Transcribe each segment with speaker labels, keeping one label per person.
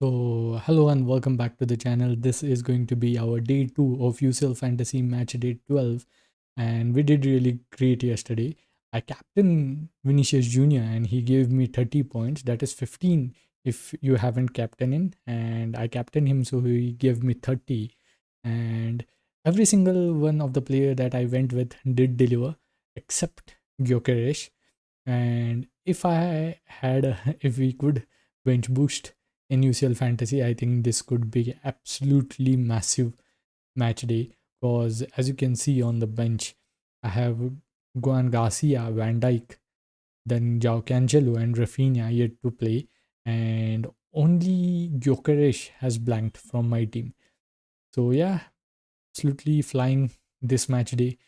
Speaker 1: Hello and welcome back to the channel. This is going to be our day 2 of UCL Fantasy Match Day 12, and we did really great yesterday. I captained Vinicius Jr. and he gave me 30 points. That is 15 if you haven't captained him, and I captained him, so he gave me 30. And every single one of the player that I went with did deliver, except Gyökeres. And if I had, if we could bench boost in UCL Fantasy, I think this could be absolutely massive match day because as you can see on the bench, I have Juan Garcia, Van Dijk, then João Cancelo and Rafinha yet to play, and only Gyökeres has blanked from my team. So yeah, absolutely flying this match day.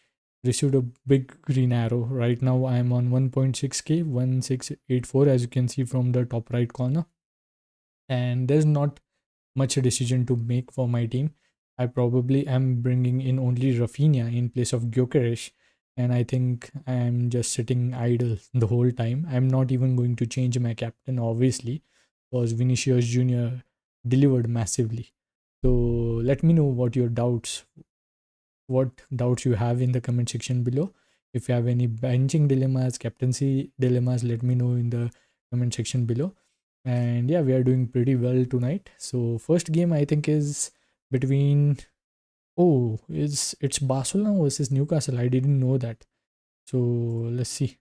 Speaker 1: Received a big green arrow. Right now I am on 1.6K, 1684 as you can see from the top right corner. And there's not much a decision to make for my team. I probably am bringing in only Rafinha in place of Gyökeres, and I think I'm just sitting idle the whole time. I'm not even going to change my captain, obviously, because Vinicius Jr. delivered massively. So let me know what doubts you have in the comment section below. If you have any benching dilemmas, captaincy dilemmas, let me know in the comment section below. And yeah, we are doing pretty well tonight. So first game I think is between it's Barcelona versus Newcastle. I didn't know that. So let's see.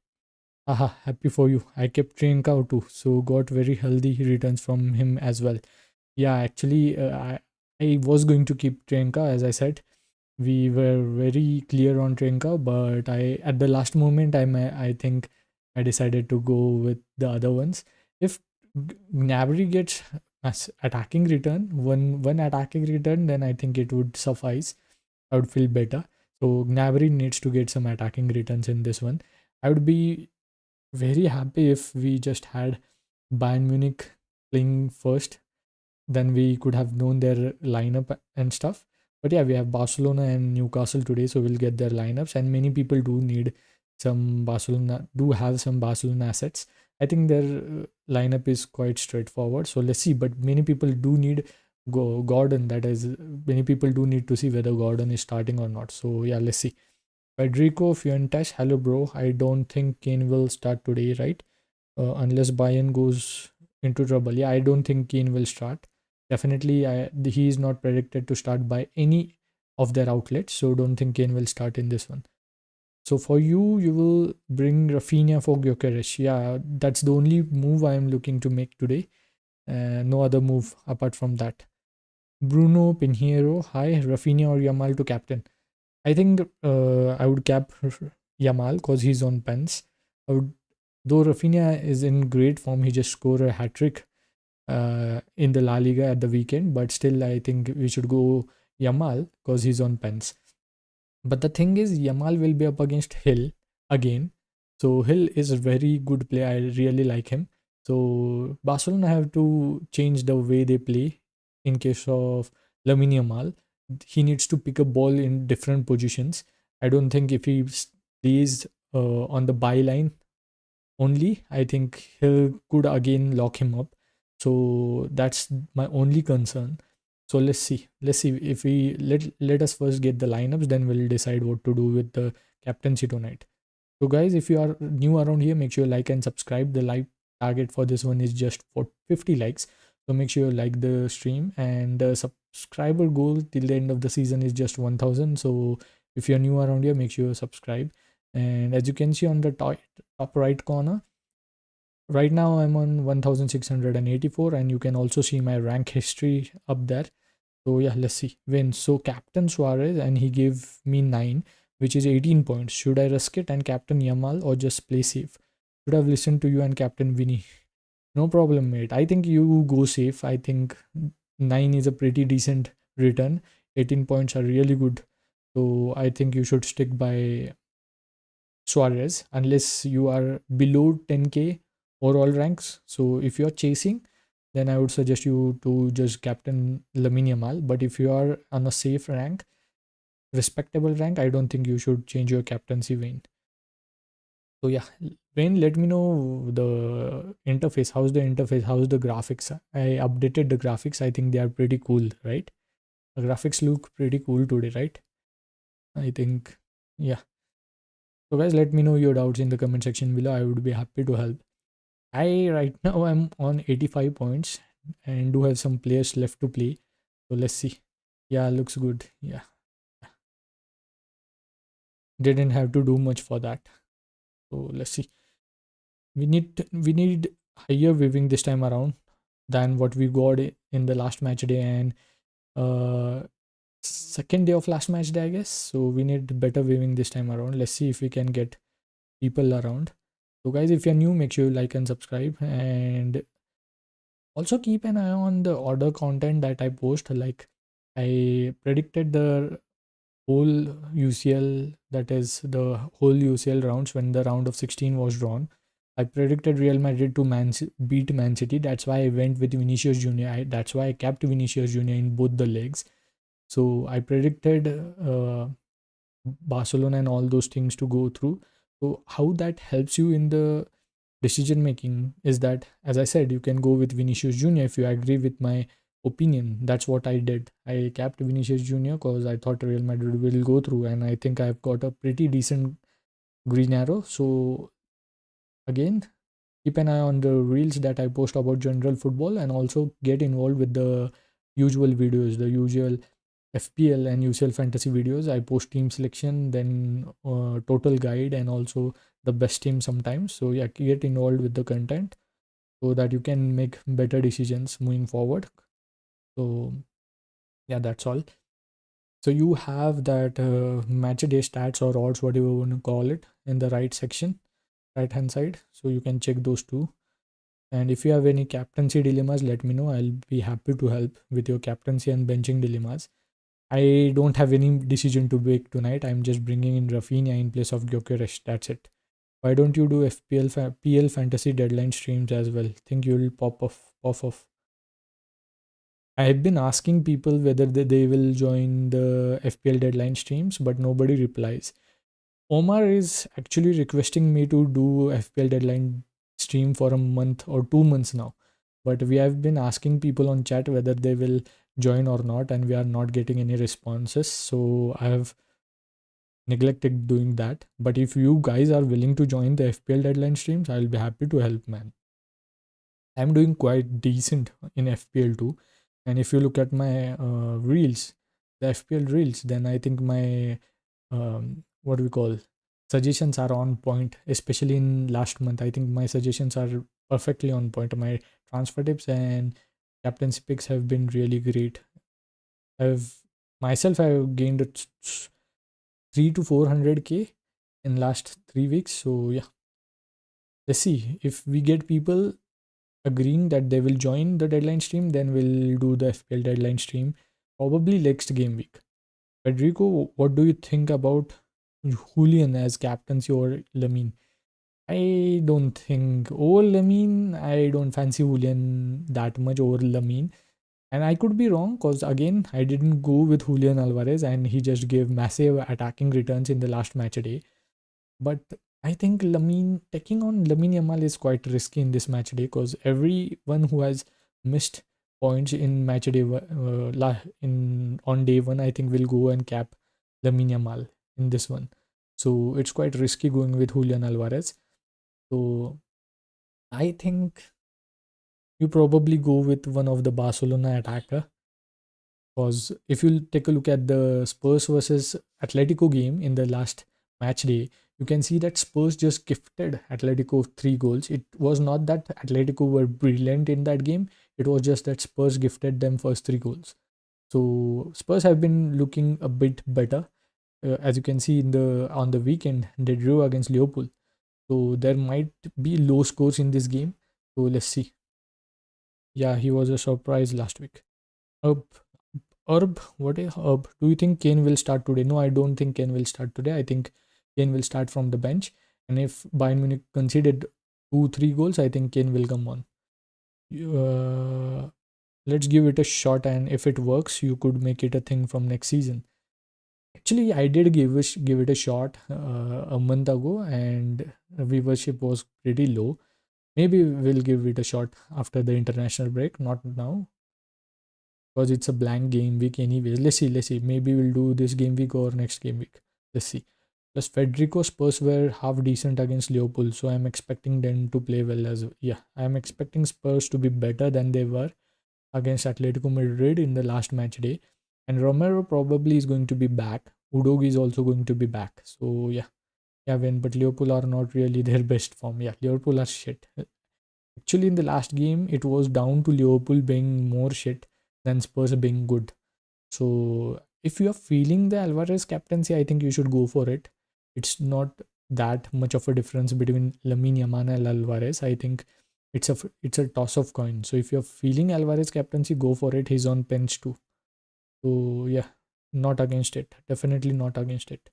Speaker 1: Haha, happy for you. I kept Trincao too, so got very healthy returns from him as well. Yeah, actually, I was going to keep Trincao as I said. We were very clear on Trenka, but I at the last moment I think I decided to go with the other ones. If Gnabry gets attacking return, one attacking return, then I think it would suffice. I would feel better. So Gnabry needs to get some attacking returns in this one. I would be very happy if we just had Bayern Munich playing first, then we could have known their lineup and stuff. But yeah, we have Barcelona and Newcastle today, so we'll get their lineups. And many people do need some Barcelona assets. I think their lineup is quite straightforward. So let's see. But many people do need Gordon. That is, many people do need to see whether Gordon is starting or not. So yeah, let's see. Federico Fuentes, hello bro. I don't think Kane will start today, right? Unless Bayern goes into trouble. Yeah, I don't think Kane will start. Definitely, he is not predicted to start by any of their outlets, so don't think Kane will start in this one. So for you, you will bring Rafinha for Gyökeres. Yeah, that's the only move I am looking to make today. No other move apart from that. Bruno Pinheiro, hi, Rafinha or Yamal to captain. I think I would cap Yamal because he's on pens. I would, though Rafinha is in great form, he just scored a hat trick in the La Liga at the weekend, but still, I think we should go Yamal because he's on pens. But the thing is, Yamal will be up against Hill again. So Hill is a very good player. I really like him. So Barcelona have to change the way they play in case of Lamine Yamal. He needs to pick a ball in different positions. I don't think if he stays on the byline only, I think Hill could again lock him up. So that's my only concern. So let's see if we let us first get the lineups, then we'll decide what to do with the captaincy tonight. So guys, if you are new around here, make sure you like and subscribe. The like target for this one is just for 50 likes, so make sure you like the stream, and the subscriber goal till the end of the season is just 1000. So if you're new around here, make sure you subscribe. And as you can see on the top right corner, right now I'm on 1684, and you can also see my rank history up there. So yeah, let's see. Win. So Captain Suarez, and he gave me 9, which is 18 points. Should I risk it and Captain Yamal or just play safe? Should have listened to you and Captain Vinny. No problem, mate. I think you go safe. I think 9 is a pretty decent return. 18 points are really good. So I think you should stick by Suarez unless you are below 10k overall ranks. So if you're chasing, then I would suggest you to just captain Lamine Yamal. But if you are on a safe rank, respectable rank, I don't think you should change your captaincy vein. So yeah, Wayne, let me know the interface. How's the interface? How's the graphics? I updated the graphics. I think they are pretty cool, right? The graphics look pretty cool today, right? I think, yeah. So guys, let me know your doubts in the comment section below. I would be happy to help. I right now I'm on 85 points and do have some players left to play. So let's see. Yeah, looks good. Yeah, didn't have to do much for that. So let's see. We need higher weaving this time around than what we got in the last match day and uh second day of last match day, I guess. So we need better weaving this time around. Let's see if we can get people around. So guys, if you're new, make sure you like and subscribe, and also keep an eye on the order content that I post. Like, I predicted the whole UCL, that is the whole UCL rounds when the round of 16 was drawn. I predicted Real Madrid to beat Man City. That's why I went with Vinicius Junior. That's why I kept Vinicius Junior in both the legs. So I predicted Barcelona and all those things to go through. So how that helps you in the decision making is that, as I said, you can go with Vinicius Junior if you agree with my opinion. That's what I did. I capped Vinicius Junior because I thought Real Madrid will go through, and I think I've got a pretty decent green arrow. So again, keep an eye on the reels that I post about general football, and also get involved with the usual videos, the usual FPL and UCL fantasy videos. I post team selection, then total guide, and also the best team sometimes. So yeah, get involved with the content so that you can make better decisions moving forward. So yeah, that's all. So you have that match day stats or odds, whatever you want to call it, in the right section, right hand side. So you can check those two. And if you have any captaincy dilemmas, let me know. I'll be happy to help with your captaincy and benching dilemmas. I don't have any decision to make tonight. I'm just bringing in Rafinha in place of Gyökeres. That's it. Why don't you do PL fantasy deadline streams as well? Think you'll pop off. I have been asking people whether they will join the FPL deadline streams, but nobody replies. Omar is actually requesting me to do FPL deadline stream for a month or 2 months now. But we have been asking people on chat whether they will join or not, and we are not getting any responses. So I have neglected doing that. But if you guys are willing to join the FPL deadline streams, I'll be happy to help, man. I'm doing quite decent in FPL too. And if you look at my reels, the FPL reels, then I think my what do we call suggestions are on point, especially in last month. I think my suggestions are perfectly on point. My transfer tips and captaincy picks have been really great. I've gained 3 to 400k in last 3 weeks. So yeah, let's see if we get people agreeing that they will join the deadline stream, then we'll do the FPL deadline stream probably next game week. Federico, what do you think about Julian as captaincy or Lamine? I don't think over Lamine. I don't fancy Julian that much over Lamine. And I could be wrong because again, I didn't go with Julian Alvarez and he just gave massive attacking returns in the last match day. But I think taking on Lamine Yamal is quite risky in this match day because everyone who has missed points in match day on day one, I think will go and cap Lamine Yamal in this one. So it's quite risky going with Julian Alvarez. So I think you probably go with one of the Barcelona attacker, because if you take a look at the Spurs versus Atletico game in the last match day, you can see that Spurs just gifted Atletico 3 goals. It was not that Atletico were brilliant in that game, it was just that Spurs gifted them first 3 goals. So Spurs have been looking a bit better. As you can see in the on the weekend, they drew against Liverpool. So there might be low scores in this game. So let's see. Yeah, he was a surprise last week. Herb, what is Herb? Do you think Kane will start today? No, I don't think Kane will start today. I think Kane will start from the bench. And if Bayern Munich conceded 2, 3 goals, I think Kane will come on. Let's give it a shot, and if it works, you could make it a thing from next season. Actually, I did give it a shot a month ago, and viewership was pretty low. Maybe we'll give it a shot after the international break, not now, because it's a blank game week anyway. Let's see. Maybe we'll do this game week or next game week. Let's see. Plus, Federico Spurs were half decent against Liverpool, so I'm expecting them to play well as well. Yeah, I'm expecting Spurs to be better than they were against Atletico Madrid in the last match day. And Romero probably is going to be back. Udogi is also going to be back. So yeah, but Liverpool are not really their best form. Yeah, Liverpool are shit. Actually, in the last game, it was down to Liverpool being more shit than Spurs being good. So if you are feeling the Alvarez captaincy, I think you should go for it. It's not that much of a difference between Lamine Yamal and Alvarez. I think it's a toss of coin. So if you're feeling Alvarez captaincy, go for it. He's on bench too. So yeah, not against it. Definitely not against it.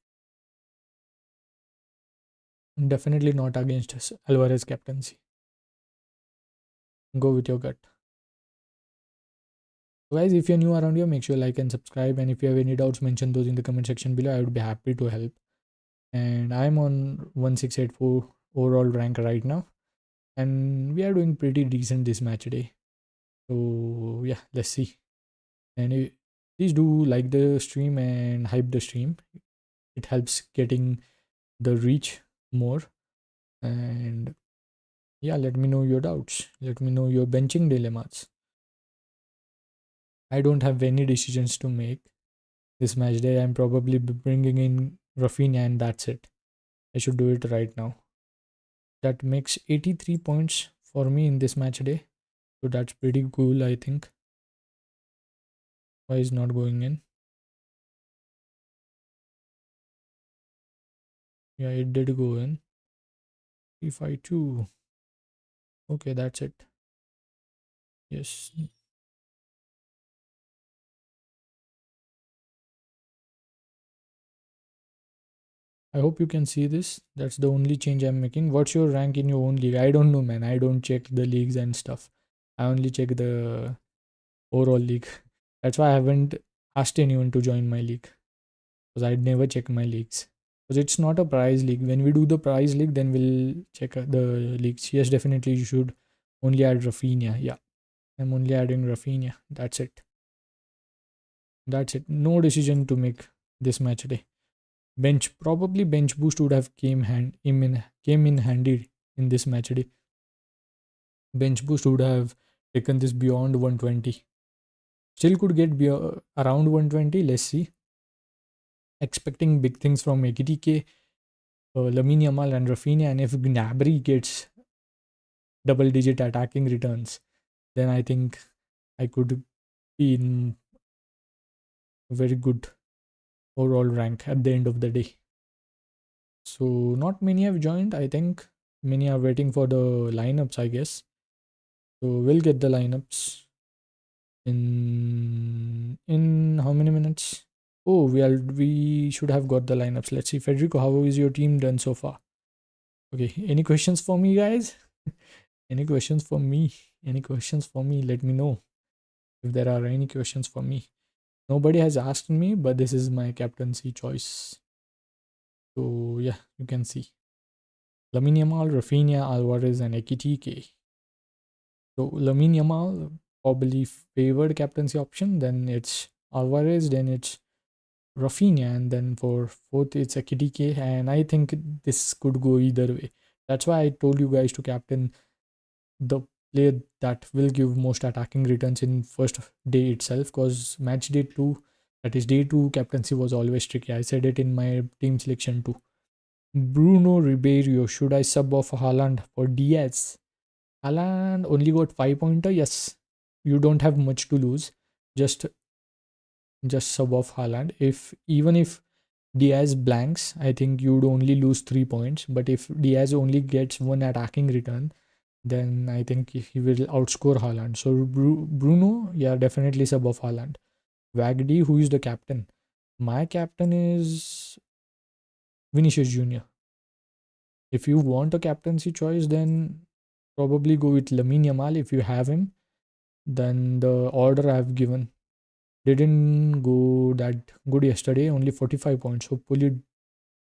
Speaker 1: Definitely not against Alvarez captaincy. Go with your gut. Guys, if you're new around here, make sure you like and subscribe. And if you have any doubts, mention those in the comment section below. I would be happy to help. And I'm on 1684 overall rank right now. And we are doing pretty decent this match day. So yeah, let's see. And please do like the stream and hype the stream. It helps getting the reach more. And yeah, let me know your doubts. Let me know your benching dilemmas. I don't have any decisions to make this match day. I'm probably bringing in Rafinha and that's it. I should do it right now. That makes 83 points for me in this match day. So that's pretty cool, I think. Why is not going in? Yeah, it did go in. 352. Okay, that's it. Yes. I hope you can see this. That's the only change I'm making. What's your rank in your own league? I don't know, man. I don't check the leagues and stuff. I only check the overall league. That's why I haven't asked anyone to join my league. Because I'd never check my leagues. Because it's not a prize league. When we do the prize league, then we'll check the leagues. Yes, definitely you should only add Rafinha. Yeah, I'm only adding Rafinha. That's it. That's it. No decision to make this match day. Probably bench boost would have came in handy in this match day. Bench boost would have taken this beyond 120. Still could get around 120. Let's see. Expecting big things from AKTK, Lamine Yamal and Rafinha, and if Gnabry gets double-digit attacking returns, then I think I could be in a very good overall rank at the end of the day. So not many have joined. I think many are waiting for the lineups, I guess. So we'll get the lineups in how many minutes? Oh, we should have got the lineups. Let's see. Federico, how is your team done so far? Okay, any questions for me, guys? Any questions for me? Any questions for me? Let me know if there are any questions for me. Nobody has asked me, but this is my captaincy choice. So yeah, you can see Lamine Yamal, Rafinha, Alvarez, and AKTK. So Lamine Yamal probably favored captaincy option. Then it's Alvarez. Then it's Rafinha, and then for fourth it's AKTK. And I think this could go either way. That's why I told you guys to captain the player that will give most attacking returns in first day itself, because match day 2, that is day 2 captaincy, was always tricky. I said it in my team selection too. Bruno Ribeiro, should I sub off Haaland for Diaz? Haaland only got 5-pointer. Yes, you don't have much to lose. Just sub off Haaland. Even if Diaz blanks, I think you'd only lose 3 points. But if Diaz only gets one attacking return, then I think he will outscore Haaland. So Bruno, yeah, definitely sub off Haaland. Wagdy, who is the captain? My captain is Vinicius Jr. If you want a captaincy choice, then probably go with Lamine Yamal if you have him. Then the order I've given didn't go that good yesterday, only 45 points. Hopefully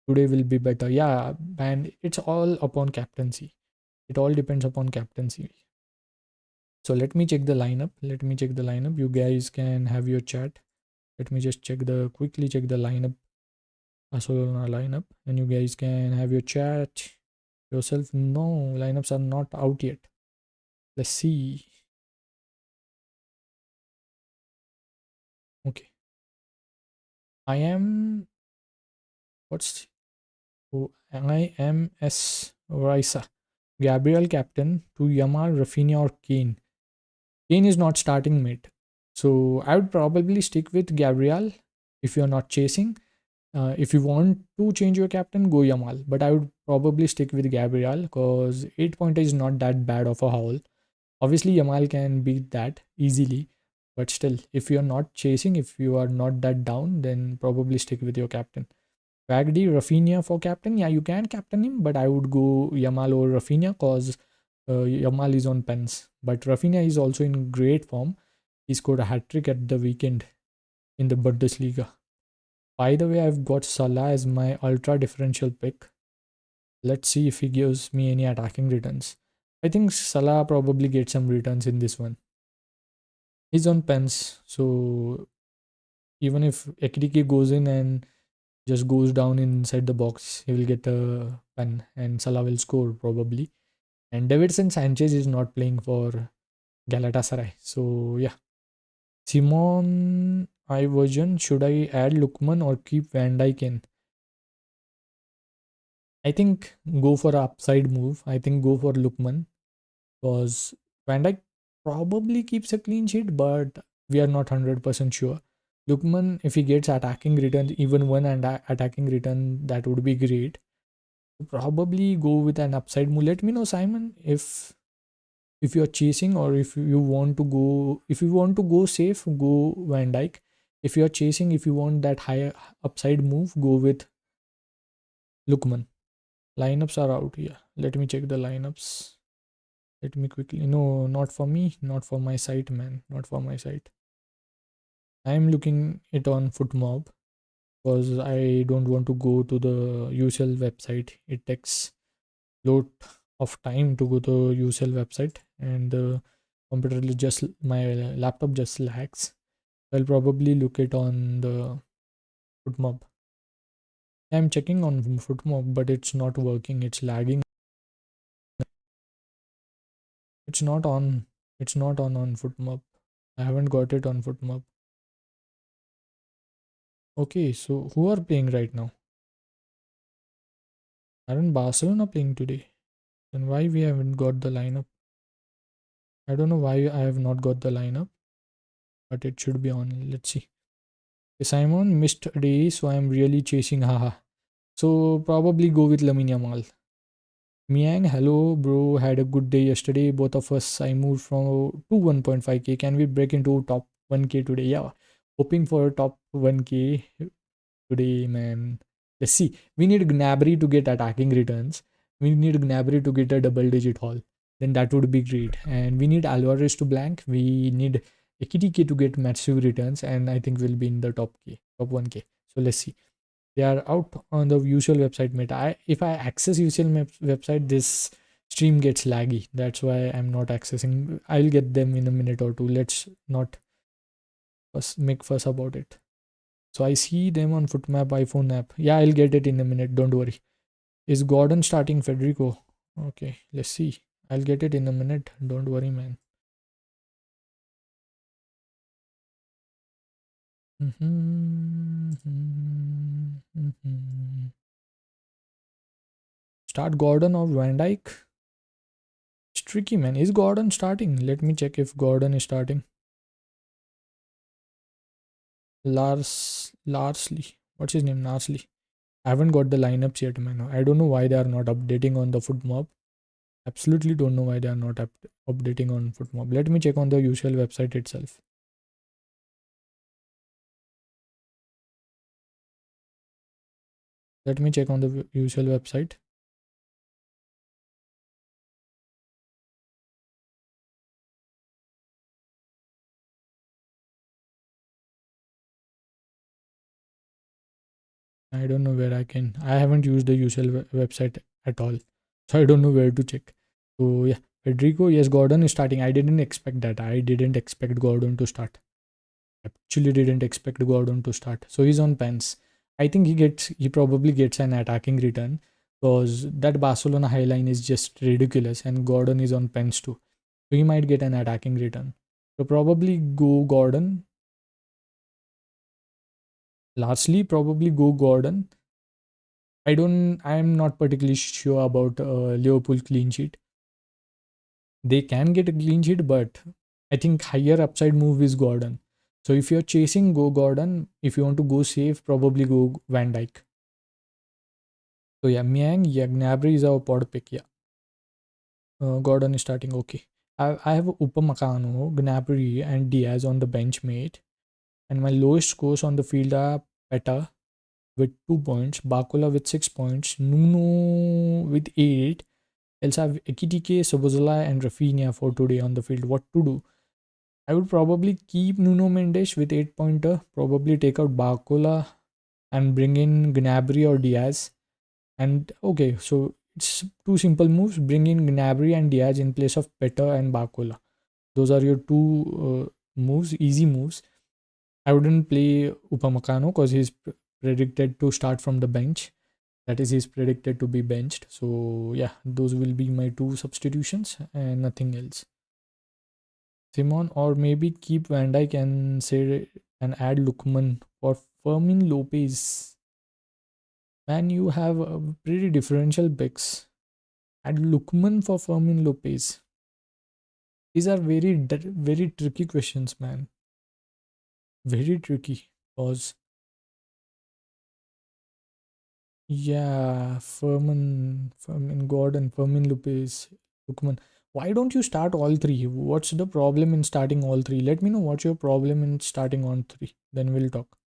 Speaker 1: today will be better. Yeah, and it's all upon captaincy. It all depends upon captaincy. So let me check the lineup. Let me check the lineup. You guys can have your chat. Let me just quickly check the lineup. Barcelona lineup, and you guys can have your chat yourself. No, lineups are not out yet. Let's see. Okay. I am what's oh, I am S Raisa. Gabriel captain to Yamal, Rafinha or Kane. Kane is not starting mid. So I would probably stick with Gabriel if you're not chasing. If you want to change your captain, go Yamal. But I would probably stick with Gabriel because 8 pointer is not that bad of a haul. Obviously, Yamal can beat that easily. But still, if you're not chasing, if you are not that down, then probably stick with your captain. Wagdy, Rafinha for captain. Yeah, you can captain him, but I would go Yamal or Rafinha because Yamal is on pens. But Rafinha is also in great form. He scored a hat trick at the weekend in the Bundesliga. By the way, I've got Salah as my ultra differential pick. Let's see if he gives me any attacking returns. I think Salah probably gets some returns in this one. He's on pens, so even if Ekitike goes in and just goes down inside the box, he will get a pen and Salah will score probably. And Davidson Sanchez is not playing for Galatasaray. So yeah. Simon I version, should I add Lukman or keep Van Dijk in? I think go for an upside move. I think go for Lukman because Van Dijk probably keeps a clean sheet, but we are not 100% sure. Lukman, if he gets attacking return, even one and attacking return, that would be great. Probably go with an upside move. Let me know, Simon, if you're chasing or if you want to go safe, go Van Dijk. If you're chasing, if you want that higher upside move, go with Lukman. Lineups are out here. Let me check the lineups. Let me quickly. No, not for me. Not for my site, man. Not for my site. I am looking it on FootMob because I don't want to go to the UCL website. It takes lot of time to go to UCL website, and the computer just my laptop just lags. I'll probably look it on the FootMob. I'm checking on FootMob, but it's not working. It's lagging. It's not on. It's not on FootMob. I haven't got it on FootMob. Okay, so who are playing right now? Aren't Barcelona playing today? Then why we haven't got the lineup? I don't know why I have not got the lineup, but it should be on. Let's see. Simon missed a day, so I'm really chasing. Haha. So probably go with Lamine Yamal. Miang, hello, bro. Had a good day yesterday. Both of us. I moved from to 1.5K. Can we break into top 1K today? Yeah, hoping for top 1K today, man. Let's see. We need Gnabry to get attacking returns. We need Gnabry to get a double digit haul. Then that would be great. And we need Alvarez to blank. We need Ekitike to get massive returns. And I think we'll be in the top 1K. So let's see. They are out on the usual website, mate. If I access UCL website, this stream gets laggy. That's why I'm not accessing. I'll get them in a minute or two. Let's not make fuss about it. So I see them on Footmap iPhone app. Yeah, I'll get it in a minute. Don't worry. Is Gordon starting Federico? Okay, let's see. I'll get it in a minute. Don't worry, man. Start Gordon or Van Dyke? It's tricky, man. Is Gordon starting? Let me check if Gordon is starting. Larsley. What's his name? Larsley. I haven't got the lineups yet, man. I don't know why they are not updating on the FootMob. Absolutely don't know why they are not updating on FootMob. Let me check on the usual website itself. Let me check on the usual website. I don't know where I can. I haven't used the UCL website at all, so I don't know where to check. So yeah, Federico. Yes, Gordon is starting. I didn't expect that. I didn't expect Gordon to start. Actually, didn't expect Gordon to start. So he's on pens. I think he probably gets an attacking return because that Barcelona high line is just ridiculous, and Gordon is on pens too. So he might get an attacking return. So probably go Gordon. Lastly, probably go Gordon. I'm not particularly sure about Liverpool clean sheet. They can get a clean sheet, but I think higher upside move is Gordon. So if you're chasing, go Gordon. If you want to go safe, probably go Van Dyke. So yeah, Miang, yeah, Gnabry is our pod pick. Yeah, Gordon is starting. Okay, I have Upamecano, Gnabry, and Diaz on the bench, mate. And my lowest scores on the field are Peta with 2 points, Bakula with 6 points, Nuno with 8. Else have Ekitike, Sobozola, and Rafinha for today on the field. What to do? I would probably keep Nuno Mendes with 8 pointer, probably take out Bakula and bring in Gnabry or Diaz. And okay, so it's two simple moves. Bring in Gnabry and Diaz in place of Peta and Bakula. Those are your two moves, easy moves. I wouldn't play Upamecano because he's predicted to start from the bench. That is, he's predicted to be benched. So yeah, those will be my two substitutions and nothing else. Simon, or maybe keep Van Dijk and say and add Lukman for Fermin Lopez. Man, you have a pretty differential picks. Add Lukman for Fermin Lopez. These are very tricky questions, man. Very tricky. Cause yeah, Fermin Gordon, Fermin Lopez, Lukman. Why don't you start all three? What's the problem in starting all three? Let me know what's your problem in starting on three. Then we'll talk.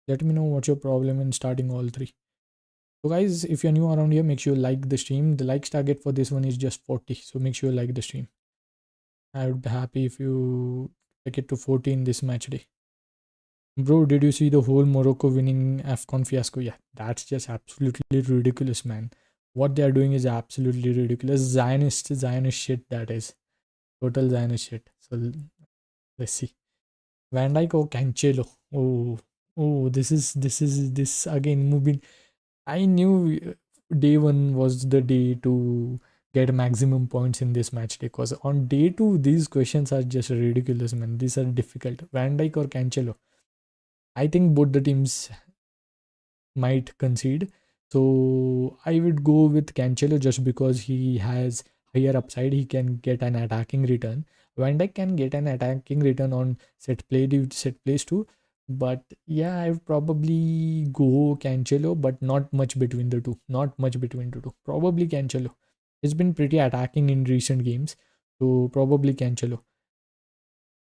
Speaker 1: Let me know what's your problem in starting all three. So guys, if you're new around here, make sure you like the stream. The likes target for this one is just 40. So make sure you like the stream. I would be happy if you take it to 40 in this match day. Bro, did you see the whole Morocco winning AFCON fiasco? Yeah, that's just absolutely ridiculous, man. What they are doing is absolutely ridiculous. Zionist shit, that is. Total Zionist shit. So let's see. Van Dijk or Cancelo. This again moving. I knew day one was the day to get maximum points in this match day because on day two, these questions are just ridiculous, man. These are difficult. Van Dijk or Cancelo. I think both the teams might concede. So I would go with Cancelo just because he has higher upside. He can get an attacking return. Van Dijk can get an attacking return on set plays too. But yeah, I would probably go Cancelo, but not much between the two. Not much between the two. Probably Cancelo. He's been pretty attacking in recent games. So probably Cancelo.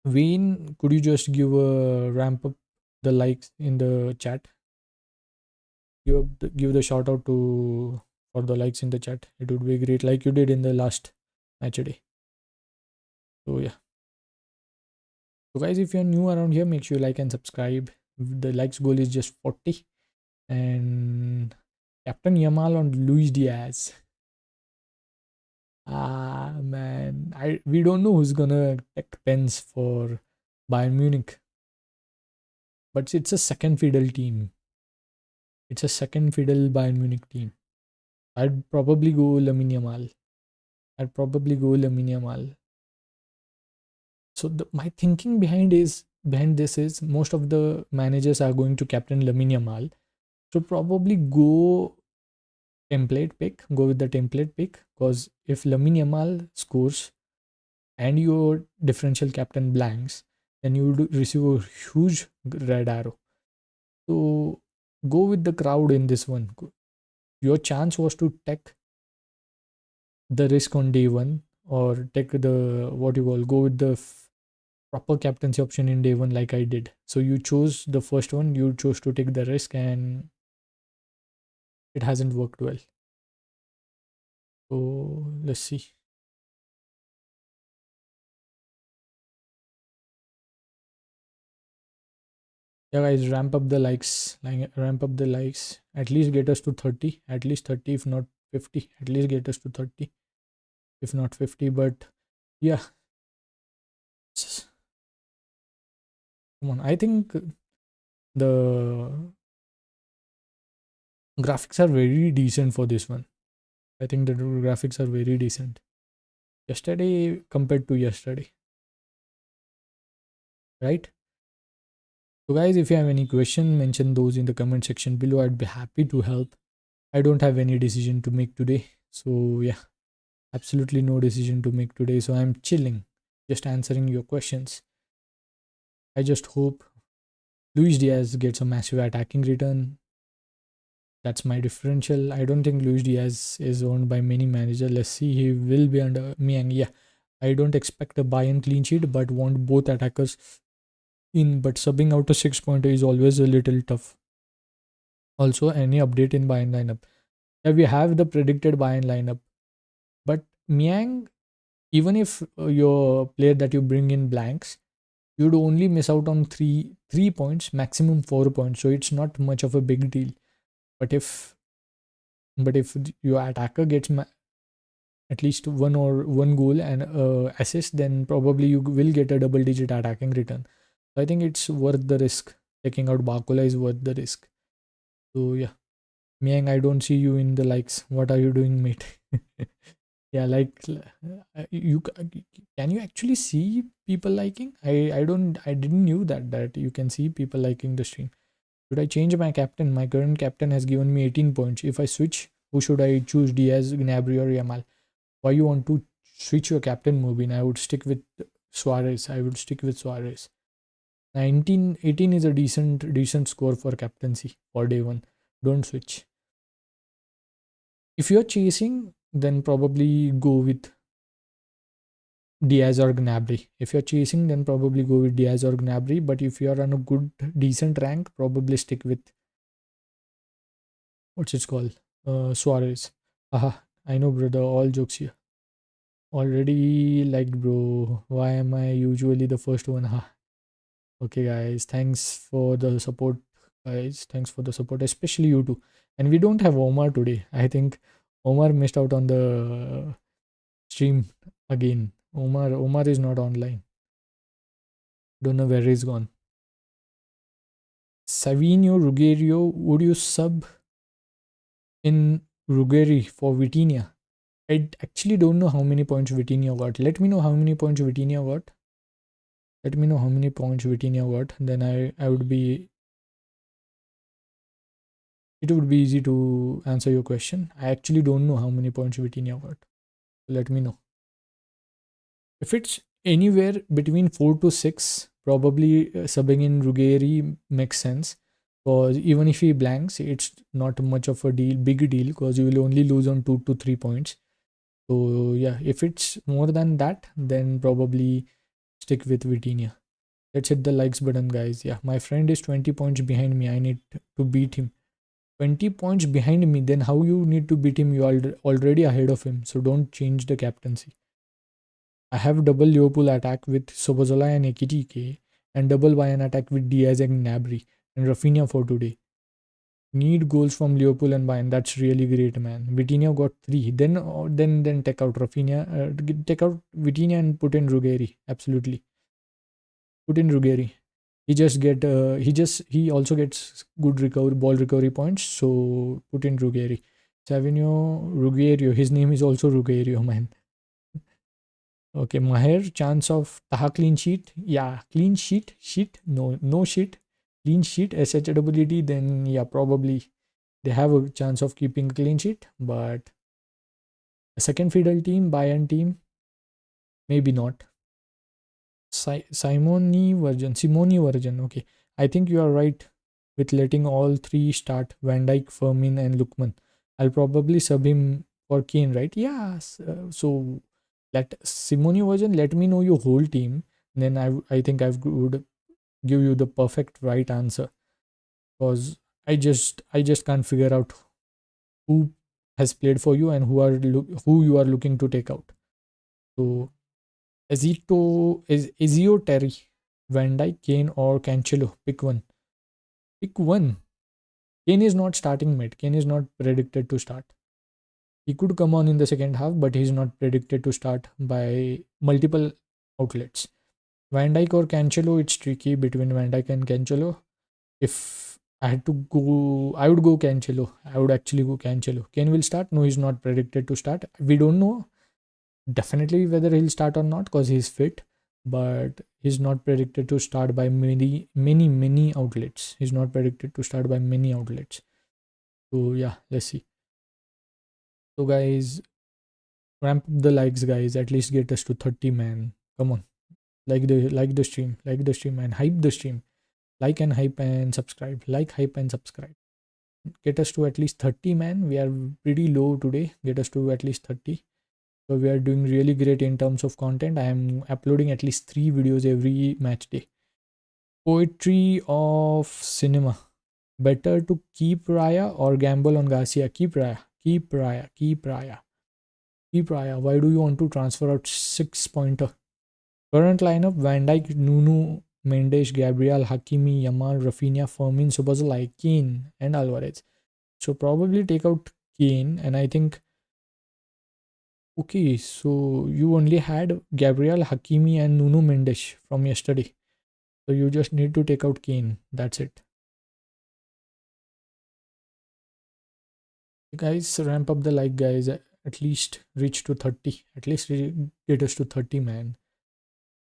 Speaker 1: Wayne, could you just give a ramp up the likes in the chat? Give the shout out to for the likes in the chat. It would be great, like you did in the last match day. So yeah. So guys, if you're new around here, make sure you like and subscribe. The likes goal is just 40. And Captain Yamal on Luis Diaz. Ah man, we don't know who's gonna take pens for Bayern Munich, but it's a second fiddle team. It's a second fiddle Bayern Munich team. I'd probably go Lamine Yamal. I'd probably go Lamine Yamal. So my thinking behind this is most of the managers are going to captain Lamine Yamal. So probably go with the template pick because if Lamine Yamal scores and your differential captain blanks, then you would receive a huge red arrow. So go with the crowd in this one. Your chance was to take the risk on day one or take the what you call go with the proper captaincy option in day one like I did. So you chose the first one, you chose to take the risk and it hasn't worked well. So let's see. Yeah, guys, ramp up the likes. Ramp up the likes. At least get us to 30. At least 30, if not 50. At least get us to 30, if not 50. But yeah, come on. I think the graphics are very decent for this one. I think the graphics are very decent. Yesterday compared to yesterday, right? So, guys, if you have any question, mention those in the comment section below. I'd be happy to help. I don't have any decision to make today. So, yeah, absolutely no decision to make today. So, I'm chilling, just answering your questions. I just hope Luis Diaz gets a massive attacking return. That's my differential. I don't think Luis Diaz is owned by many managers. Let's see. He will be under me. And yeah, I don't expect a buy-in clean sheet, but want both attackers in. But subbing out a 6-pointer is always a little tough. Also, any update in buy-in lineup? Yeah, we have the predicted buy-in lineup. But Miang, even if your player that you bring in blanks, you'd only miss out on three points, maximum 4 points. So it's not much of a big deal. But if your attacker gets at least one goal and assist, then probably you will get a double-digit attacking return. So I think it's worth the risk. Taking out Bakula is worth the risk. So yeah, Miang, I don't see you in the likes. What are you doing, mate? Yeah, like you can you actually see people liking? I didn't knew that you can see people liking the stream. Should I change my captain? My current captain has given me 18 points. If I switch, who should I choose? Diaz, Gnabry, or Yamal? Why you want to switch your captain, Mubin? I would stick with Suarez. I would stick with Suarez. 18 is a decent score for captaincy for day one. Don't switch. If you're chasing, then probably go with Diaz or Gnabry. If you're chasing, then probably go with Diaz or Gnabry. But if you're on a good, decent rank, probably stick with what's it called? Suarez. Haha, I know, brother. All jokes here. Already liked, bro. Why am I usually the first one? Ha. Okay, guys. Thanks for the support, guys. Thanks for the support, especially you two. And we don't have Omar today. I think Omar missed out on the stream again. Omar is not online. Don't know where he's gone. Savinho Ruggiero, would you sub in Ruggeri for Vitinha? I actually don't know how many points Vitinha got. Let me know how many points Vitinha got. Let me know how many points Vitinha got. Then I would be. It would be easy to answer your question. I actually don't know how many points Vitinha got. Let me know. If it's anywhere between 4 to 6, probably subbing in Ruggeri makes sense. Because even if he blanks, it's not much of a big deal, because you will only lose on 2 to 3 points. So yeah, if it's more than that, then probably stick with Vitinha. Let's hit the likes button, guys. Yeah, my friend is 20 points behind me. I need to beat him. 20 points behind me, then how you need to beat him? You are already ahead of him. So don't change the captaincy. I have double Liverpool attack with Sobozola and Ekitike, and double Bayern attack with Diaz and Gnabry and Rafinha for today. Need goals from Liverpool and Bayern. That's really great, man. Vitinha got 3. Then take out Rafinha. Take out Vitinha and put in Ruggeri. Absolutely. Put in Ruggeri. He also gets good ball recovery points. So put in Ruggeri. Savinho Ruggiero. His name is also Ruggiero, man. Okay, Maher, chance of Taha clean sheet. Yeah, clean sheet. No sheet. Clean sheet, SHWD. Then yeah, probably they have a chance of keeping a clean sheet. But a second fiddle team, Bayern team, maybe not. Simone version. Okay, I think you are right with letting all three start: Van Dijk, Firmin, and Lukman. I'll probably sub him for Kane, right? Yeah. So let Simone version. Let me know your whole team. Then I think I would give you the perfect right answer, because I just can't figure out who has played for you and who you are looking to take out. So Ezio Terry, Van Dijk, Kane, or Cancelo. Pick one. Pick one. Kane is not starting mid. Kane is not predicted to start. He could come on in the second half, but he's not predicted to start by multiple outlets. Van Dijk or Cancelo, it's tricky between Van Dijk and Cancelo. If I had to go, I would go Cancelo. I would actually go Cancelo. Kane will start. No, he's not predicted to start. We don't know definitely whether he'll start or not because he's fit, but he's not predicted to start by many outlets. He's not predicted to start by many outlets. So yeah, let's see. So guys, ramp up the likes, guys. At least get us to 30, man. Come on, like the stream, and hype the stream. Like and hype and subscribe. Like, hype and subscribe. Get us to at least 30, man. We are pretty low today. Get us to at least 30. So we are doing really great in terms of content. I am uploading at least 3 videos every match day. Poetry of cinema. Better to keep Raya or gamble on Garcia? Keep Raya. Keep Raya. Keep Raya. Keep Raya. Why do you want to transfer out 6-pointer? Current lineup: Van Dijk, Nuno, Mendes, Gabriel, Hakimi, Yamal, Rafinha, Fermin, Szoboszlai, Kane, and Alvarez. So probably take out Kane, and I think okay. So you only had Gabriel, Hakimi, and Nuno Mendes from yesterday. So you just need to take out Kane. That's it. Guys, ramp up the like, guys. At least reach to 30. At least get us to 30, man.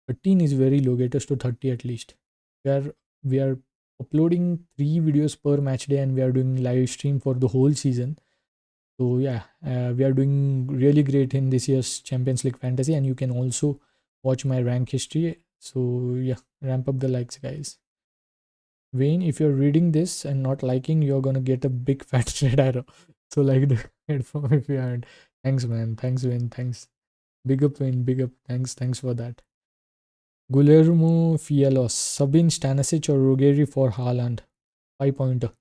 Speaker 1: 13 is very low. Get us to 30 at least. We are uploading 3 videos per match day, and we are doing live stream for the whole season. So yeah, we are doing really great in this year's Champions League Fantasy, and you can also watch my rank history. So yeah, ramp up the likes, guys. Wayne, if you're reading this and not liking, you're gonna get a big fat red arrow. So like the headphone if you aren't. Thanks, man. Thanks, Wayne. Thanks. Big up, Wayne. Big up. Thanks for that. Guillermo Fielos, Sabin Stanisic or Ruggeri for Haaland? 5-pointer.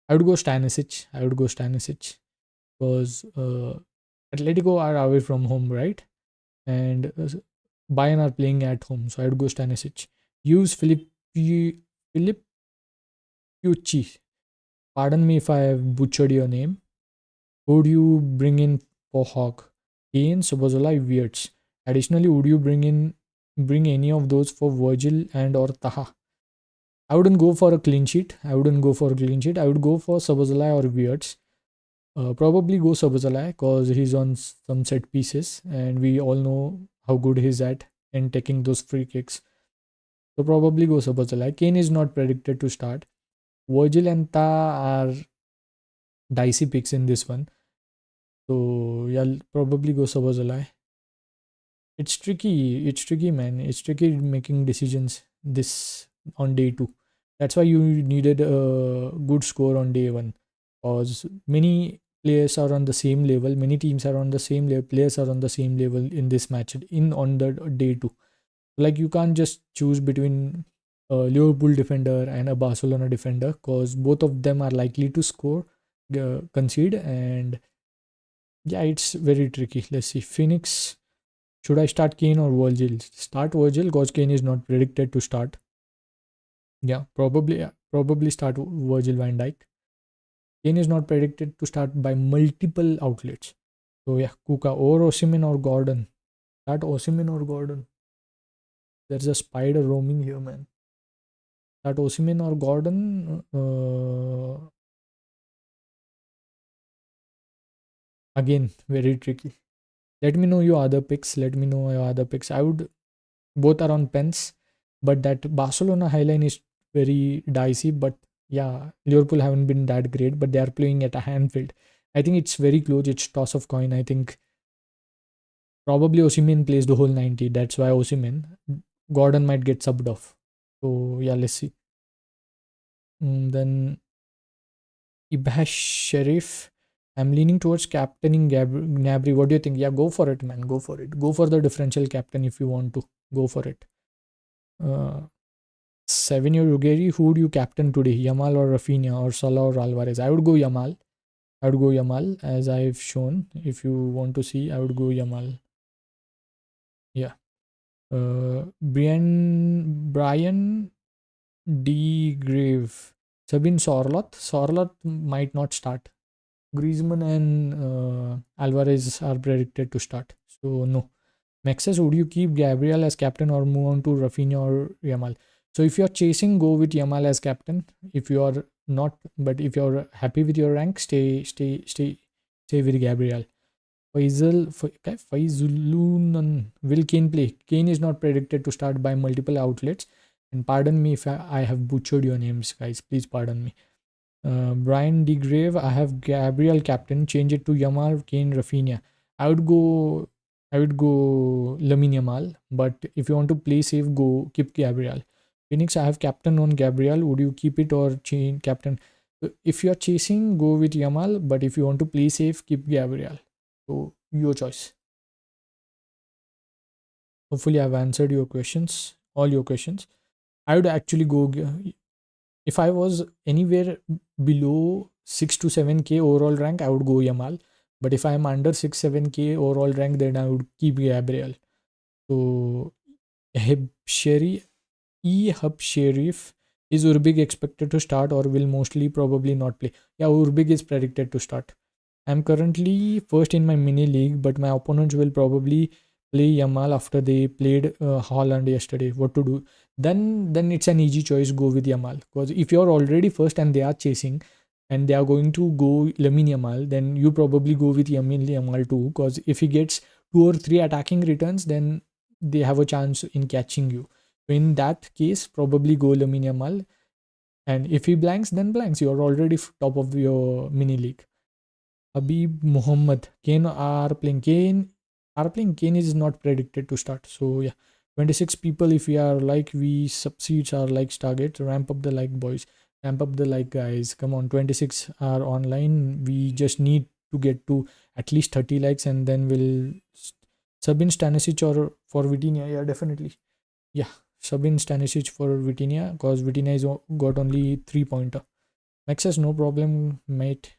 Speaker 1: I would go Stanisic. Because Atletico are away from home, right? And Bayern are playing at home, so I would go Stanisic. Use Filippucci. Pardon me if I have butchered your name. Would you bring in for Hawk? Kane, Szoboszlai, Wirtz. Additionally, would you bring any of those for Virgil and or Taha? I wouldn't go for a clean sheet. I would go for Szoboszlai or Wirtz. Probably go Szoboszlai because he's on some set pieces, and we all know how good he's at in taking those free kicks. So probably go Szoboszlai. Kane is not predicted to start. Virgil and Taha are dicey picks in this one. So yeah, I'll probably go Szoboszlai. It's tricky, man. It's tricky making decisions this on day 2. That's why you needed a good score on day 1, because many players are on the same level, many teams are on the same level, players are on the same level in this match in on the day 2. Like you can't just choose between a Liverpool defender and a Barcelona defender, because both of them are likely to score, concede, and yeah, it's very tricky. Let's see. Phoenix. Should I start Kane or Virgil? Start Virgil because Kane is not predicted to start. Yeah, probably start Virgil van Dijk. Kane is not predicted to start by multiple outlets. So yeah, Kuka or Osimhen or Gordon. Start Osimhen or Gordon. There's a spider roaming here, man. Start Osimhen or Gordon. Again, very tricky. Let me know your other picks. I would both are on pens, but that Barcelona highline is very dicey. But yeah, Liverpool haven't been that great, but they are playing at a Anfield. I think it's very close. It's toss of coin. I think probably Osimhen plays the whole 90. That's why Osimhen. Gordon might get subbed off. So yeah, let's see. Then Ibash Sharif. I'm leaning towards captaining Gnabry. What do you think? Yeah, go for it, man. Go for it. Go for the differential captain if you want to. Go for it. 7-year Ruggeri, who would you captain today? Yamal or Rafinha or Salah or Alvarez? I would go Yamal as I've shown. If you want to see, I would go Yamal. Yeah. Brian D. Grave. Sabine Sorloth might not start. Griezmann and Alvarez are predicted to start. So no. Maxes, would you keep Gabriel as captain or move on to Rafinha or Yamal? So if you're chasing, go with Yamal as captain. If you are not, but if you're happy with your rank, stay with Gabriel. Faizulunan, will Kane play? Kane is not predicted to start by multiple outlets. And pardon me if I have butchered your names, guys. Please pardon me. Brian DeGrave, I have Gabriel captain. Change it to Yamal, Kane, Rafinha. I would go. I would go Lamine Yamal. But if you want to play safe, go keep Gabriel. Phoenix, I have captain on Gabriel. Would you keep it or change captain? If you are chasing, go with Yamal. But if you want to play safe, keep Gabriel. So your choice. Hopefully, I've answered your questions, all your questions. I would actually go if I was anywhere below 6 to 7k overall rank, I would go Yamal. But if I am under 6 7k overall rank, then I would keep Gabriel. So Hub Sharif, is Urbig expected to start or will mostly probably not play? Yeah, Urbig is predicted to start. I'm currently first in my mini league, but my opponents will probably play Yamal after they played Holland yesterday. What to do? Then it's an easy choice. Go with Yamal, because if you're already first and they are chasing, and they are going to go Lamine Yamal, then you probably go with Yamal too. Because if he gets 2 or 3 attacking returns, then they have a chance in catching you. So in that case, probably go Lamine Yamal. And if he blanks, then blanks. You're already top of your mini league. Habib Muhammad. Kane is not predicted to start. So yeah, 26 people. If we are like, we succeeds our likes target. Ramp up the like, boys. Ramp up the like, guys. Come on, 26 are online. We just need to get to at least 30 likes, and then we'll sub in Stanisic or for Vitinha. Yeah, definitely. Yeah, sub in Stanisic for Vitinha, because Vitinha is got only 3 pointer. Maxes, no problem, mate.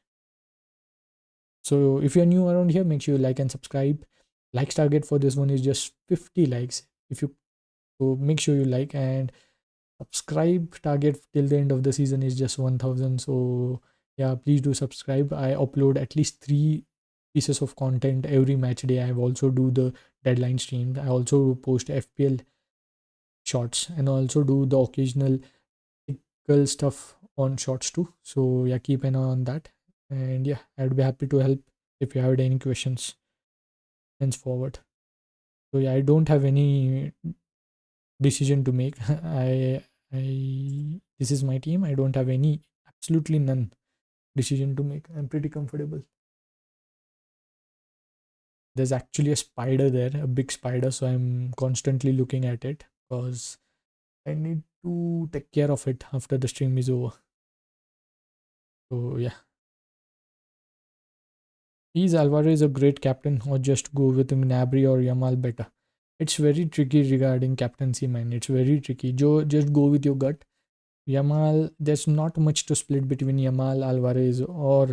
Speaker 1: So if you're new around here, make sure you like and subscribe. Likes target for this one is just 50 likes. If you so make sure you like, and subscribe target till the end of the season is just 1000. So yeah, please do subscribe. I upload at least 3 pieces of content every match day. I also do the deadline stream. I also post FPL shots, and also do the occasional technical stuff on shots too. So yeah, keep an eye on that. And yeah, I'd be happy to help if you have any questions henceforward. So yeah, I don't have any decision to make. I this is my team. I don't have any, absolutely none decision to make. I'm pretty comfortable. There's actually a spider there, a big spider, so I'm constantly looking at it because I need to take care of it after the stream is over. So yeah. Is Alvarez a great captain, or just go with Gnabry or Yamal better? It's very tricky regarding captaincy, man. It's very tricky. Joe, just go with your gut. Yamal, there's not much to split between Yamal, Alvarez, or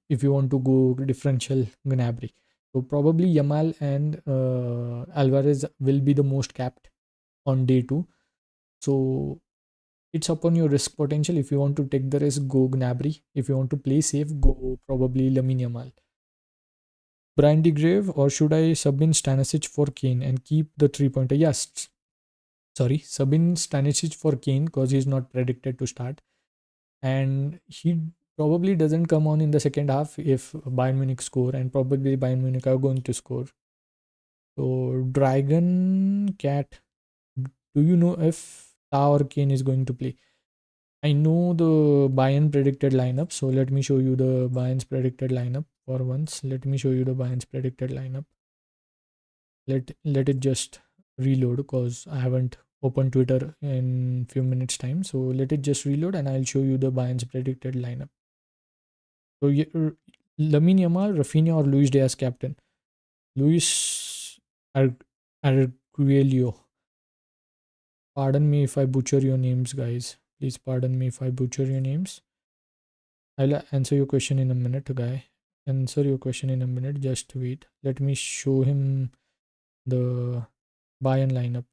Speaker 1: if you want to go differential, Gnabry. So probably Yamal and Alvarez will be the most capped on day 2. So it's upon your risk potential. If you want to take the risk, go Gnabry. If you want to play safe, go probably Lamine Yamal. Brandy Grave, or should I sub in Stanisic for Kane and keep the 3 pointer? Yes, sorry, sub in Stanisic for Kane because he's not predicted to start, and he probably doesn't come on in the second half if Bayern Munich score, and probably Bayern Munich are going to score. So Dragon Cat, do you know if Ta or Kane is going to play? I know the Bayern predicted lineup, so let me show you the Bayern's predicted lineup for once. Let me show you the Bayern's predicted lineup. Let it just reload because I haven't opened Twitter in few minutes time. So let it just reload, and I'll show you the Bayern's predicted lineup. So Lamine Yamal, Rafinha, or Luis Diaz captain? Luis Arguello. Pardon me if I butcher your names, guys. Please pardon me if I butcher your names. I'll answer your question in a minute, guy. Answer your question in a minute. Just wait. Let me show him the Bayern lineup.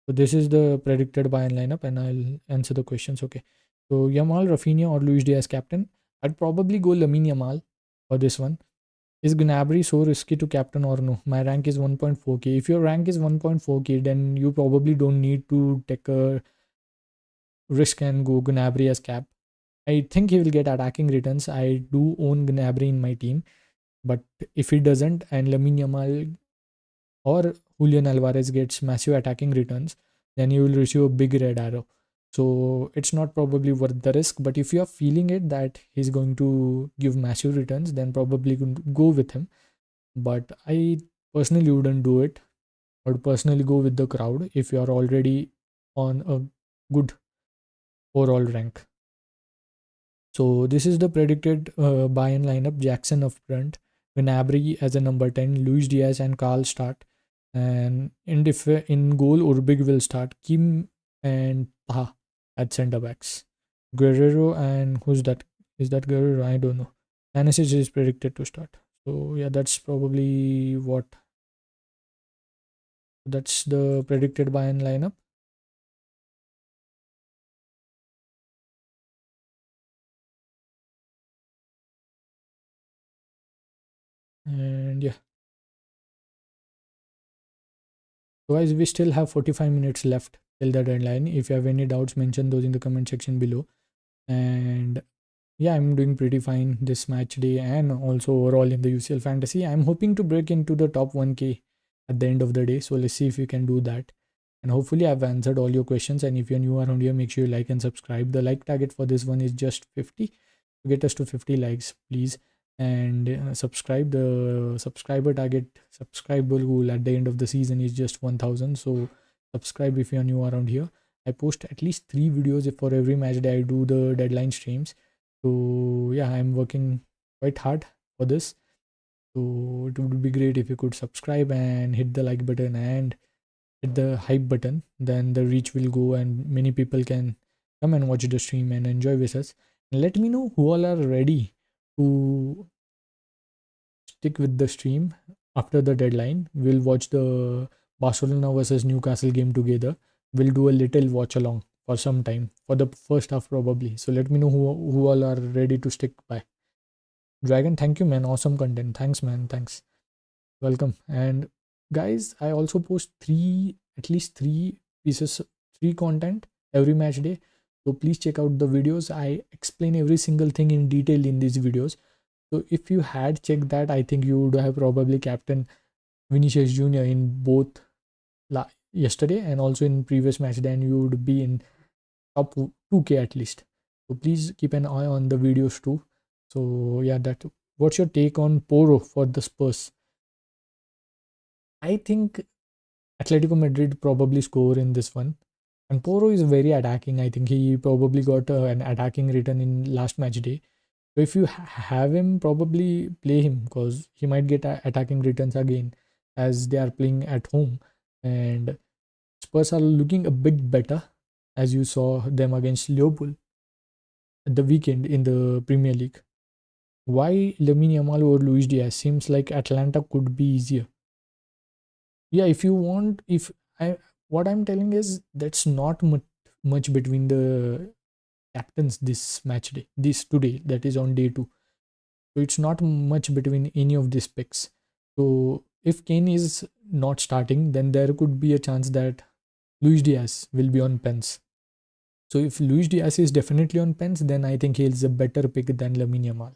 Speaker 1: So this is the predicted Bayern lineup, and I'll answer the questions. Okay. So Yamal, Rafinha, or Luis Diaz captain? I'd probably go Lamine Yamal for this one. Is Gnabry so risky to captain or no? My rank is 1.4k. If your rank is 1.4k, then you probably don't need to take a risk and go Gnabry as cap. I think he will get attacking returns. I do own Gnabry in my team, but if he doesn't and Lamine Yamal or Julian Alvarez gets massive attacking returns, then you will receive a big red arrow. So it's not probably worth the risk. But if you are feeling it that he's going to give massive returns, then probably go with him. But I personally wouldn't do it. I would personally go with the crowd if you are already on a good overall rank. So this is the predicted buy-in lineup. Jackson up front, Gnabry as a number 10, Luis Diaz and Carl start. And in goal, Urbig will start. Kim and Taha at centre backs. Guerrero and who's that? Is that Guerrero? I don't know. Anasis is predicted to start. So yeah, that's probably what. That's the predicted buy-in lineup. And yeah, so guys, we still have 45 minutes left till the deadline. If you have any doubts, mention those in the comment section below. And yeah, I'm doing pretty fine this match day and also overall in the UCL fantasy. I'm hoping to break into the top 1k at the end of the day. So let's see if we can do that. And hopefully I've answered all your questions. And if you're new around here, make sure you like and subscribe. The like target for this one is just 50. To get us to 50 likes, please. And subscribe. The subscriber goal at the end of the season is just 1000. So subscribe if you're new around here. I post at least 3 videos for every match day. I do the deadline streams. So yeah, I'm working quite hard for this. So it would be great if you could subscribe and hit the like button and hit the hype button. Then the reach will go and many people can come and watch the stream and enjoy with us. And let me know who all are ready to stick with the stream after the deadline. We'll watch the Barcelona versus Newcastle game together. We'll do a little watch along for some time for the first half probably. So let me know who all are ready to stick by. Dragon, thank you, man. Awesome content. Thanks, man. Thanks. Welcome. And guys, I also post at least three pieces, three content every match day. So please check out the videos. I explain every single thing in detail in these videos. So if you had checked that, I think you would have probably captain Vinicius Jr. in both yesterday and also in previous match. Then you would be in top 2k at least. So please keep an eye on the videos too. So yeah, that. What's your take on Poro for the Spurs? I think Atletico Madrid probably score in this one. And Poro is very attacking. I think he probably got an attacking return in last match day. So if you have him, probably play him because he might get attacking returns again as they are playing at home. And Spurs are looking a bit better as you saw them against Liverpool at the weekend in the Premier League. Why Lamine Yamal or Luis Diaz? Seems like Atlanta could be easier. Yeah, if you want, if I what I'm telling is that's not much between the captains this match day, this today, that is on day 2. So it's not much between any of these picks. So if Kane is not starting, then there could be a chance that Luis Diaz will be on pens. So if Luis Diaz is definitely on pens, then I think he's a better pick than Lamine Yamal.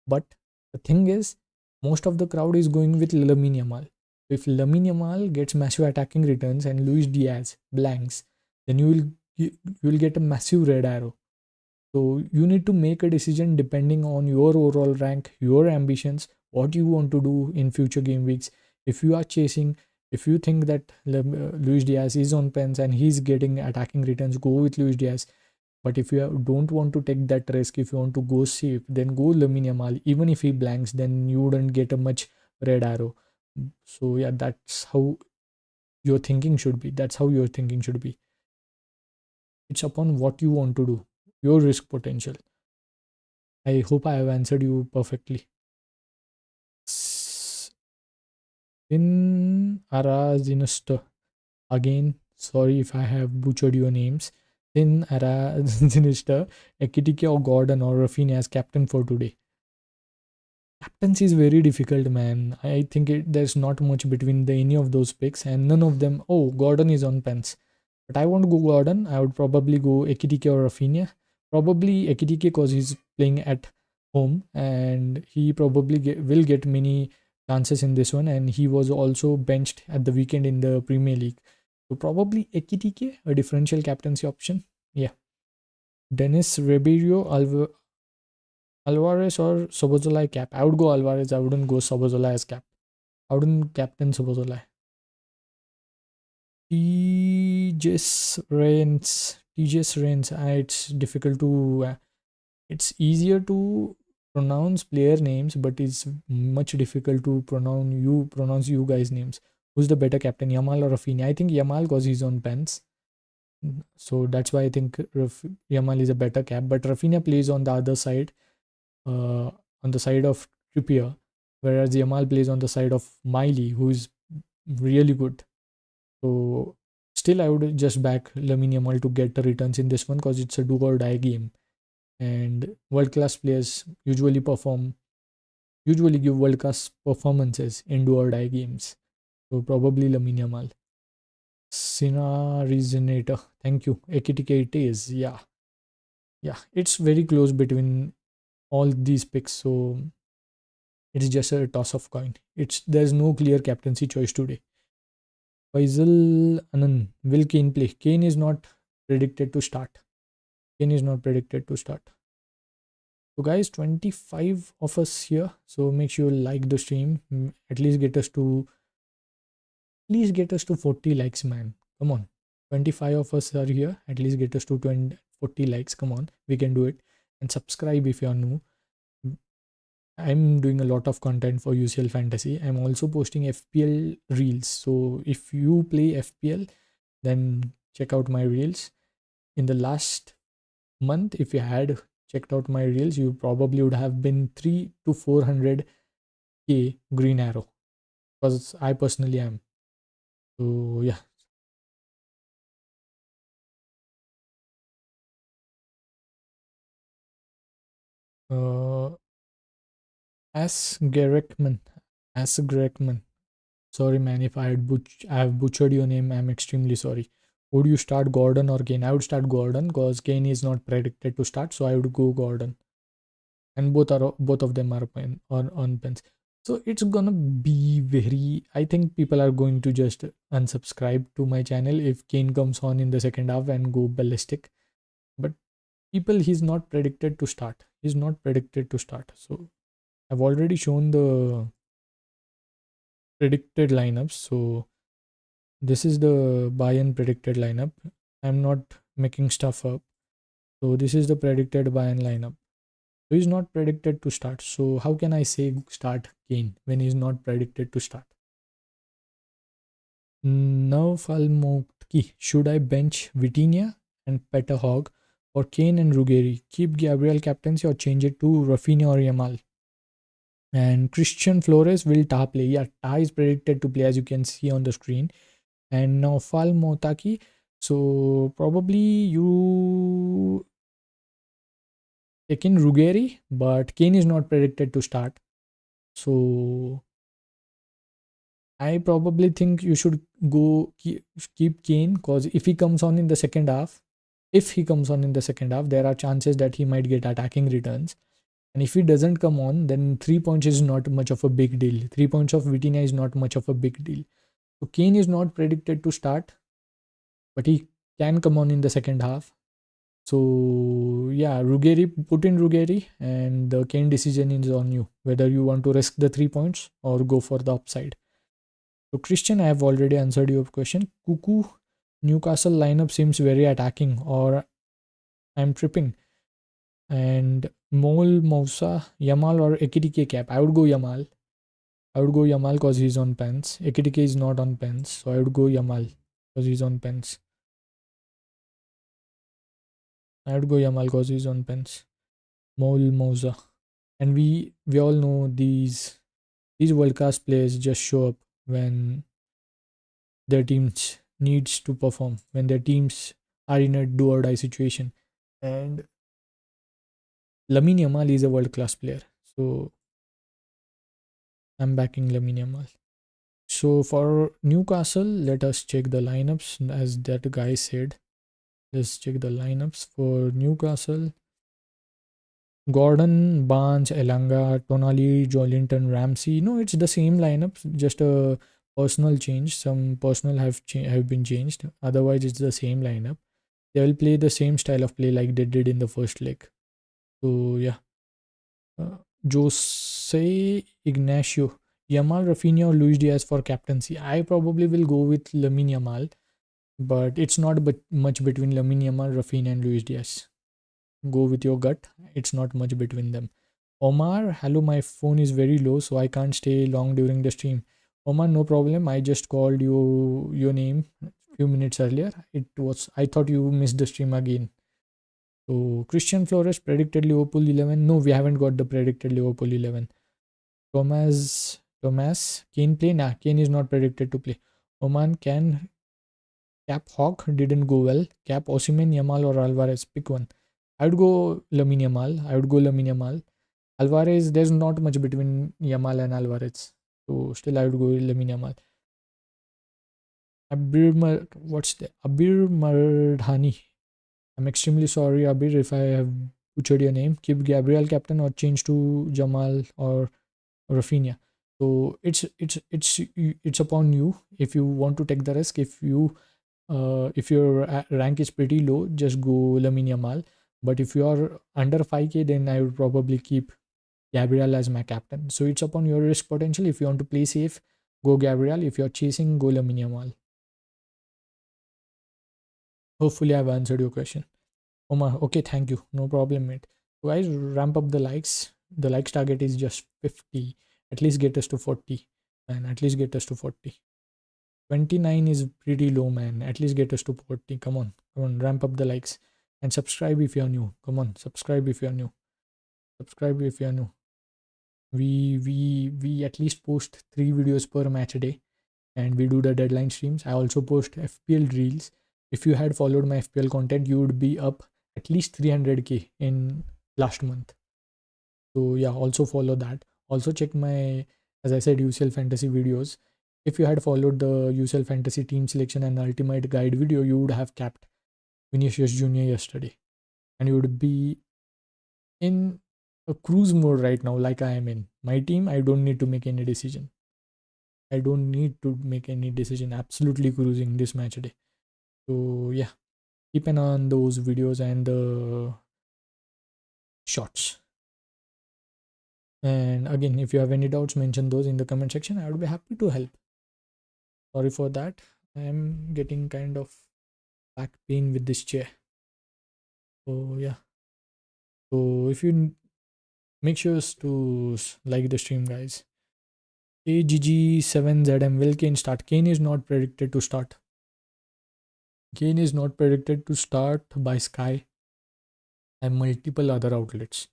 Speaker 1: But the thing is, most of the crowd is going with Lamine Yamal. If Lamine Yamal gets massive attacking returns and Luis Diaz blanks, then you will get a massive red arrow. So you need to make a decision depending on your overall rank, your ambitions, what you want to do in future game weeks. If you are chasing, if you think that Luis Diaz is on pens and he's getting attacking returns, go with Luis Diaz. But if you don't want to take that risk, if you want to go safe, then go Lamine Yamal. Even if he blanks, then you wouldn't get a much red arrow. So yeah, that's how your thinking should be. That's how your thinking should be. It's upon what you want to do, your risk potential. I hope I have answered you perfectly. In Arazinust, again, sorry if I have butchered your names. Then Ara Sinister, Ekitike or Gordon or Rafinha as captain for today. Captaincy is very difficult, man. I think there's not much between any of those picks, and none of them. Oh, Gordon is on pens, but I won't go Gordon. I would probably go Ekitike or Rafinha. Probably Ekitike because he's playing at home, and he probably will get many chances in this one. And he was also benched at the weekend in the Premier League, so probably Ekitike, a differential captaincy option. Yeah, Dennis Ribeiro, Alvarez or Sobozolai cap. I would go Alvarez. I wouldn't go Sobozolai as cap. I wouldn't captain Sobozolai. TJS Reigns. It's difficult to. It's easier to pronounce player names, but it's much difficult to pronounce you guys names. Who's the better captain, Yamal or Rafinha? I think Yamal because he's on pens. So that's why I think Yamal is a better cap. But Rafinha plays on the other side, on the side of Trippier, whereas Yamal plays on the side of Miley, who is really good. So still, I would just back Lamine Yamal to get the returns in this one because it's a do or die game, and world class players usually give world class performances in do or die games. So probably Lamine Yamal. Sina Resonator. Thank you. Ekitike it is. Yeah. Yeah. It's very close between all these picks. So it's just a toss of coin. There's no clear captaincy choice today. Faisal Anand, will Kane play? Kane is not predicted to start. So guys, 25 of us here. So make sure you like the stream. At least get us to 40 likes, man. Come on. 25 of us are here. At least get us to 40 likes. Come on. We can do it. And subscribe if you're new. I'm doing a lot of content for UCL Fantasy. I'm also posting FPL reels. So if you play FPL, then check out my reels. In the last month, if you had checked out my reels, you probably would have been 3 to 400k green arrow, because I personally am. So yeah. As Gerekman. Sorry, man, if I have butchered your name. I'm extremely sorry. Would you start Gordon or Kane? I would start Gordon because Kane is not predicted to start, so I would go Gordon. And both of them are on pens. So it's gonna be very. I think people are going to just unsubscribe to my channel if Kane comes on in the second half and go ballistic. But he's not predicted to start. So I've already shown the predicted lineups. So this is the Bayern predicted lineup. I'm not making stuff up. So this is the predicted Bayern lineup. So he's not predicted to start. So how can I say start Kane when he's not predicted to start? Now Falmokki. Should I bench Vitinha and Peter Hogg or Kane and Ruggeri? Keep Gabriel captaincy or change it to Rafinha or Yamal? And Christian Flores will Ta play. Yeah, Ta is predicted to play, as you can see on the screen. And now Falmotaki. So probably you take in Ruggeri, but Kane is not predicted to start. So I probably think you should go keep Kane, because if he comes on in the second half, there are chances that he might get attacking returns. And if he doesn't come on, then 3 points is not much of a big deal. 3 points of Vitinha is not much of a big deal. So Kane is not predicted to start, but he can come on in the second half. So yeah, put in Ruggeri, and the Kane decision is on you, whether you want to risk the 3 points or go for the upside. So Christian, I have already answered your question. Cuckoo, Newcastle lineup seems very attacking, or I'm tripping. And Mole, Mousa, Yamal or Ekitike cap. I would go Yamal because he's on pens. Ekitike is not on pens, so I would go Yamal because he's on pens. Mole, Mousa. And we all know these world class players just show up when their teams needs to perform, when their teams are in a do or die situation. And Lamine Yamal is a world class player. So I'm backing Lamine Yamal. So for Newcastle, let us check the lineups as that guy said. Let's check the lineups for Newcastle. Gordon, Barnes, Elanga, Tonali, Jolinton, Ramsey. No, it's the same lineup, just a personal change. Some personal have been changed. Otherwise, it's the same lineup. They will play the same style of play like they did in the first leg. So yeah, uh, Jose Ignacio, Yamal, Rafinha, or Luis Diaz for captaincy. I probably will go with Lamine Yamal, but it's not but much between Lamine Yamal, Rafinha, and Luis Diaz. Go with your gut. It's not much between them. Omar, hello, my phone is very low, so I can't stay long during the stream. Omar, no problem. I just called you your name a few minutes earlier. I thought you missed the stream again. So Christian Flores predicted Liverpool 11. No, we haven't got the predicted Liverpool 11. Thomas, Kane play? Nah, Kane is not predicted to play. Oman can cap Hawk didn't go well. Cap Osimhen, Yamal or Alvarez. Pick one. I would go Lamine Yamal. Alvarez, there's not much between Yamal and Alvarez. So still I would go Lamine Yamal. Abir Mardhani. I'm extremely sorry, Abir, if I have butchered your name. Keep Gabriel captain or change to Jamal or Rafinha. So it's upon you if you want to take the risk. If your rank is pretty low, just go Lamine Yamal. But if you are under 5k, then I would probably keep Gabriel as my captain. So it's upon your risk potential. If you want to play safe, go Gabriel. If you're chasing, go Lamine Yamal. Hopefully, I've answered your question. Omar, okay, thank you. No problem, mate. So guys, ramp up the likes. The likes target is just 50. At least get us to 40. And at least get us to 40. 29 is pretty low, man. At least get us to 40. Come on, ramp up the likes. And subscribe if you're new. Come on, subscribe if you're new. Subscribe if you're new. We at least post 3 videos per match a day, and we do the deadline streams. I also post FPL reels. If you had followed my FPL content, you would be up at least 300k in last month. So yeah, also follow that. Also check my, as I said, UCL fantasy videos. If you had followed the UCL fantasy team selection and ultimate guide video, you would have capped Vinicius Junior yesterday, and you would be in a cruise mode right now, like I am in my team. I don't need to make any decision. Absolutely cruising this match day. So yeah, keep an eye on those videos and the shots. And again, if you have any doubts, mention those in the comment section. I would be happy to help. Sorry for that. I am getting kind of back pain with this chair. So yeah. So if you make sure to like the stream, guys. AGG7ZM, will Kane start? Kane is not predicted to start. Kane is not predicted to start by Sky and multiple other outlets.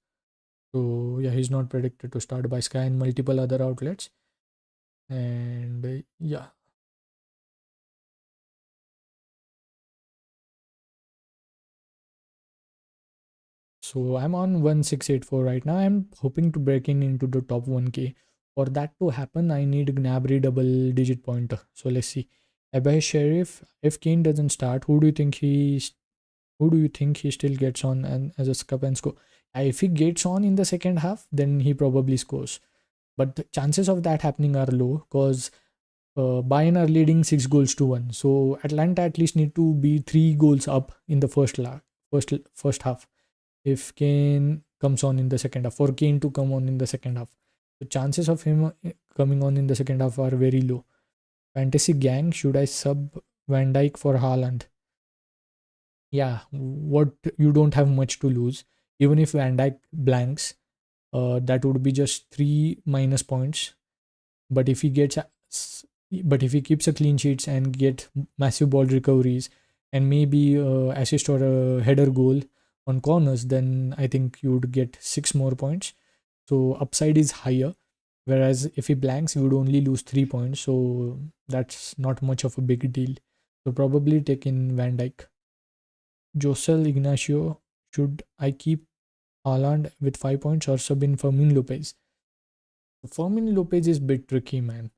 Speaker 1: So yeah, he's not predicted to start by Sky and multiple other outlets. And yeah. So I'm on 1684 right now. I'm hoping to break in into the top 1k. For that to happen, I need Gnabry double digit pointer. So let's see. Abai Sheriff, if Kane doesn't start, who do you think he still gets on and as a cup and score? If he gets on in the second half, then he probably scores. But the chances of that happening are low because Bayern are leading 6 goals to 1. So Atlanta at least need to be 3 goals up in the first half. If Kane comes on in the second half, for Kane to come on in the second half, the chances of him coming on in the second half are very low. Fantasy gang, should I sub Van Dijk for Haaland? Yeah, what, you don't have much to lose. Even if Van Dijk blanks, that would be just 3 minus points. But if he gets, but if he keeps a clean sheets and get massive ball recoveries and maybe assist or a header goal on corners, then I think you would get 6 more points. So upside is higher. Whereas if he blanks, you would only lose 3 points. So that's not much of a big deal. So probably take in Van Dijk. Josel Ignacio. Should I keep Haaland with 5 points or sub in Fermin Lopez? Fermin Lopez is a bit tricky, man.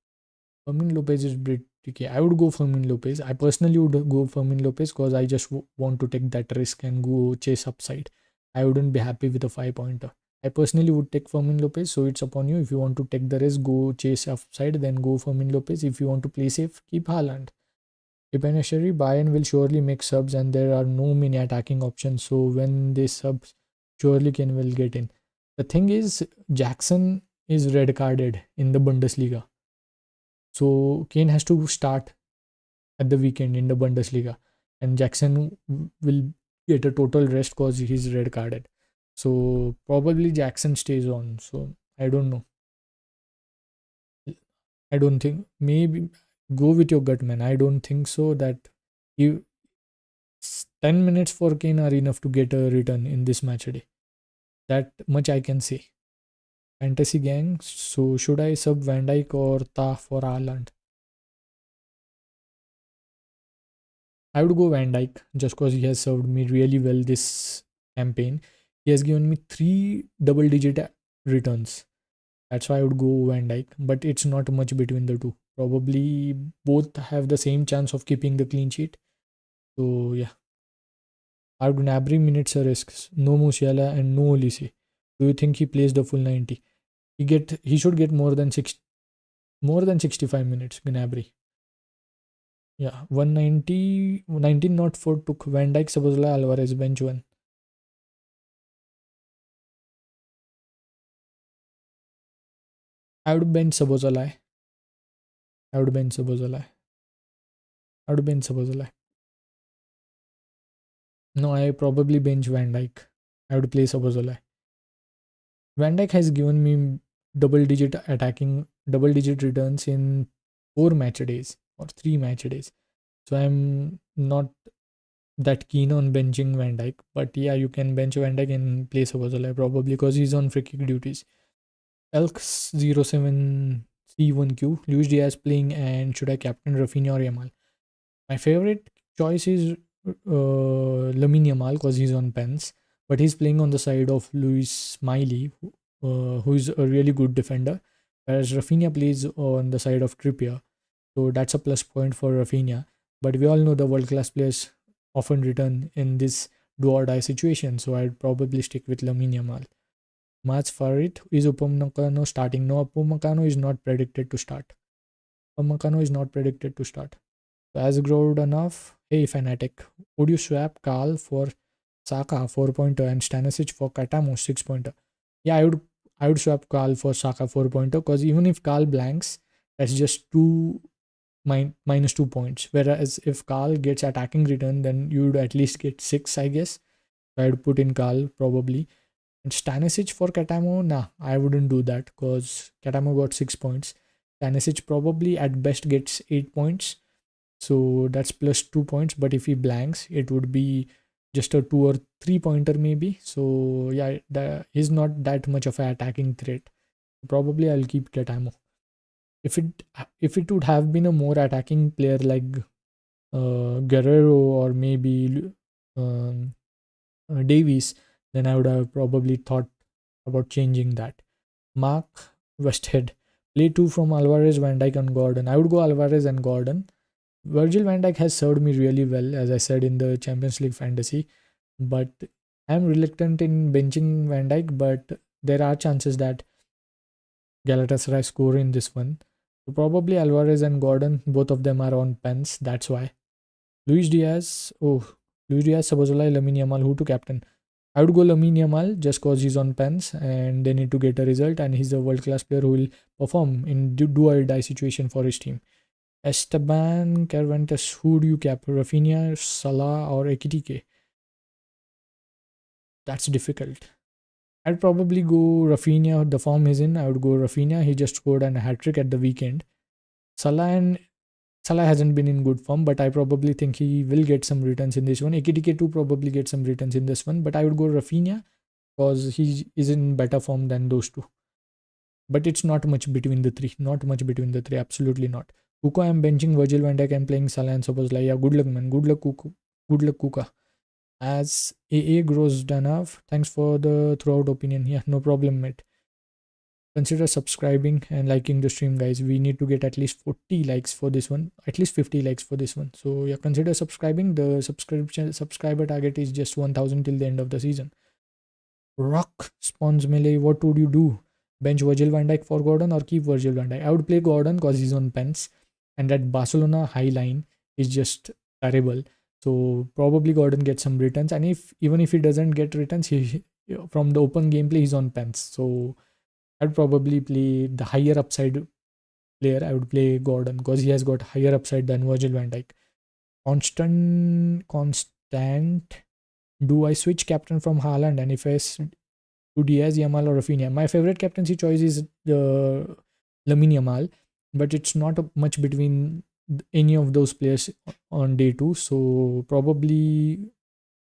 Speaker 1: Fermin Lopez is a bit tricky. I would go Fermin Lopez. I personally would go Fermin Lopez because I just want to take that risk and go chase upside. I wouldn't be happy with a 5 pointer. I personally would take Fermin Lopez, so it's upon you. If you want to take the risk, go chase upside, then go Fermin Lopez. If you want to play safe, keep Haaland. Eventually, Bayern will surely make subs, and there are no many attacking options. So when they subs, surely Kane will get in. The thing is, Jackson is red carded in the Bundesliga, so Kane has to start at the weekend in the Bundesliga, and Jackson will get a total rest because he's red carded. So probably Jackson stays on. So I don't know. I don't think, maybe go with your gut, man. I don't think so that you 10 minutes for Kane are enough to get a return in this match today. That much I can say. Fantasy gang. So should I sub Van Dijk or Ta for Haaland? I would go Van Dijk just because he has served me really well this campaign. He has given me 3 double-digit returns. That's why I would go Van Dijk, but it's not much between the two. Probably both have the same chance of keeping the clean sheet. So yeah, I would Gnabry minutes are risks. No Musiala and no Olise. Do you think he plays the full 90? He should get more than 65 minutes, Gnabry. Yeah, 190, 19 not 4 took Van Dijk, Szoboszlai, Alvarez, bench 1. I would bench Szoboszlai. I would bench Szoboszlai. I would bench Szoboszlai. No, I probably bench Van Dijk. I would play Szoboszlai. Van Dijk has given me double digit returns in 4 match days or 3 match days. So I'm not that keen on benching Van Dijk. But yeah, you can bench Van Dijk and play Szoboszlai probably because he's on free kick duties. Elks07C1Q. Luis Diaz playing, and should I captain Rafinha or Yamal? My favorite choice is Lamine Yamal because he's on pens, but he's playing on the side of Luis Smiley, who is a really good defender, whereas Rafinha plays on the side of Trippier. So that's a plus point for Rafinha. But we all know the world class players often return in this do or die situation, so I'd probably stick with Lamine Yamal. Mats Farid, is Upamecano starting? No, Upamecano is not predicted to start. Upamecano is not predicted to start. So as growed enough, hey Fanatic, would you swap Carl for Saka 4-pointer and Stanisic for Katamo 6-pointer? Yeah, I would swap Carl for Saka 4-pointer because even if Carl blanks, that's just minus 2 points. Whereas if Carl gets attacking return, then you would at least get 6, I guess. So I would put in Carl probably. And Stanisic for Katamo, nah, I wouldn't do that because Katamo got 6 points. Stanisic probably at best gets 8 points. So that's plus 2 points. But if he blanks, it would be just a 2 or 3 pointer maybe. So yeah, he's not that much of an attacking threat. Probably I'll keep Katamo. If it would have been a more attacking player like Guerrero or maybe Davies, then I would have probably thought about changing that. Mark Westhead, play 2 from Alvarez, Van Dijk and Gordon. I would go Alvarez and Gordon. Virgil van Dijk has served me really well, as I said in the Champions League fantasy, but I'm reluctant in benching Van Dijk, but there are chances that Galatasaray score in this one. So probably Alvarez and Gordon, both of them are on pens, that's why. Luis Diaz, Szoboszlai, Lamine Yamal, who to captain? I would go Lamine Yamal just because he's on pens and they need to get a result, and he's a world-class player who will perform in do or die situation for his team. Esteban Cervantes, who do you cap? Rafinha, Salah or Ekitike? That's difficult. I'd probably go Rafinha. The form he's in, I would go Rafinha. He just scored a hat-trick at the weekend. Salah hasn't been in good form, but I probably think he will get some returns in this one. Ekitike too probably get some returns in this one, but I would go Rafinha because he is in better form than those two. But it's not much between the three. Not much between the three. Absolutely not. Kuka, I'm benching Virgil van Dijk and playing Salah and Szoboszlai. Yeah, good luck, man. Good luck, Kuka. Good luck, Kuka. As AA grows enough. Thanks for the throughout opinion. Yeah, no problem, mate. Consider subscribing and liking the stream, guys. We need to get at least 40 likes for this one, at least 50 likes for this one. So yeah, consider subscribing. The subscriber target is just 1000 till the end of the season. Rock spawns melee. What would you do? Bench Virgil van Dijk for Gordon or keep Virgil van Dijk? I would play Gordon because he's on pens, and that Barcelona high line is just terrible. So probably Gordon gets some returns, and if even if he doesn't get returns, he from the open gameplay he's on pens. So I'd probably play the higher upside player. I would play Gordon because he has got higher upside than Virgil van Dijk. Constant. Do I switch captain from Haaland? And if I to Diaz, Yamal, or Rafinha? My favorite captaincy choice is Lamine Yamal, but it's not much between any of those players on day two. So probably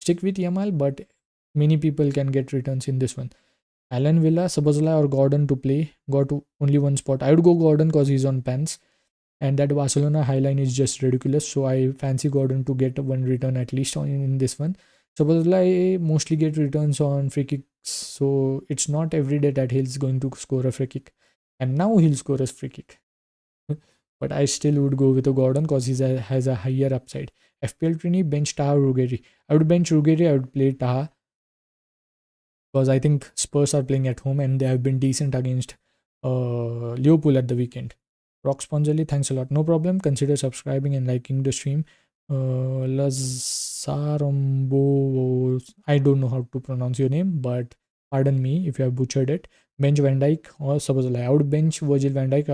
Speaker 1: stick with Yamal, but many people can get returns in this one. Alan Villa, Sabazala, or Gordon to play. Got only one spot. I would go Gordon because he's on pens. And that Barcelona highline is just ridiculous. So I fancy Gordon to get one return at least in this one. Sabazala mostly get returns on free kicks. So it's not every day that he's going to score a free kick. And now he'll score a free kick. But I still would go with a Gordon because he has a higher upside. FPL Trini, bench Taha, Ruggeri. I would bench Ruggeri. I would play Taha because I think Spurs are playing at home and they have been decent against Liverpool at the weekend. Rock Spongerly, thanks a lot. No problem. Consider subscribing and liking the stream. Lazarombo, I don't know how to pronounce your name, but pardon me if you have butchered it. Bench Van Dijk or Sabazalai. I would bench Virgil Van Dijk.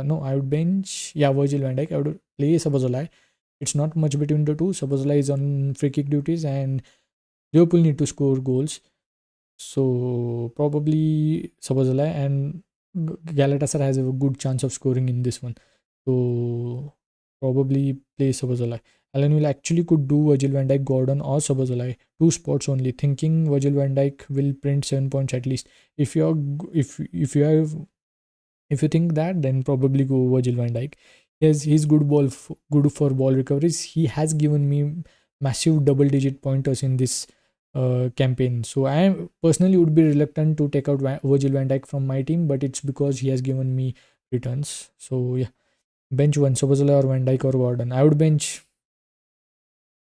Speaker 1: No, I would bench, Virgil Van Dijk. I would play Sabazalai. It's not much between the two. Sabazalai is on free kick duties and Liverpool need to score goals. So probably Sabazalai and Galatasaray has a good chance of scoring in this one. So probably play Sabazalai. Alan will actually could do Virgil van Dijk, Gordon, or Sabazalai. 2 spots only. Thinking Virgil van Dijk will print 7 points at least. If you think that, then probably go Virgil van Dijk. He's good for ball recoveries. He has given me massive double-digit pointers in this campaign. So I personally would be reluctant to take out Virgil van Dijk from my team, but it's because he has given me returns. So yeah, bench one, Sobozala or Van Dijk or Gordon. I would bench.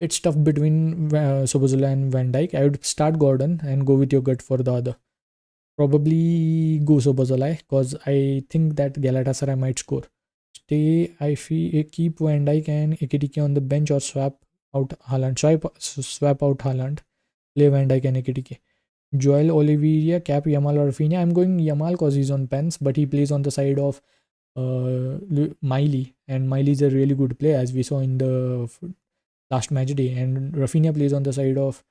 Speaker 1: It's tough between Sobozala and Van Dijk. I would start Gordon and go with your gut for the other. Probably go Sobozala because I think that Galatasaray might score. Keep Van Dijk and Ekitike on the bench or swap out Haaland. Swap out Haaland. Play Van Dijk and Ekitike. Joel Oliveira, cap Yamal or Rafinha. I'm going Yamal because he's on pens, but he plays on the side of Miley, and Miley is a really good player as we saw in the last match day. And Rafinha plays on the side of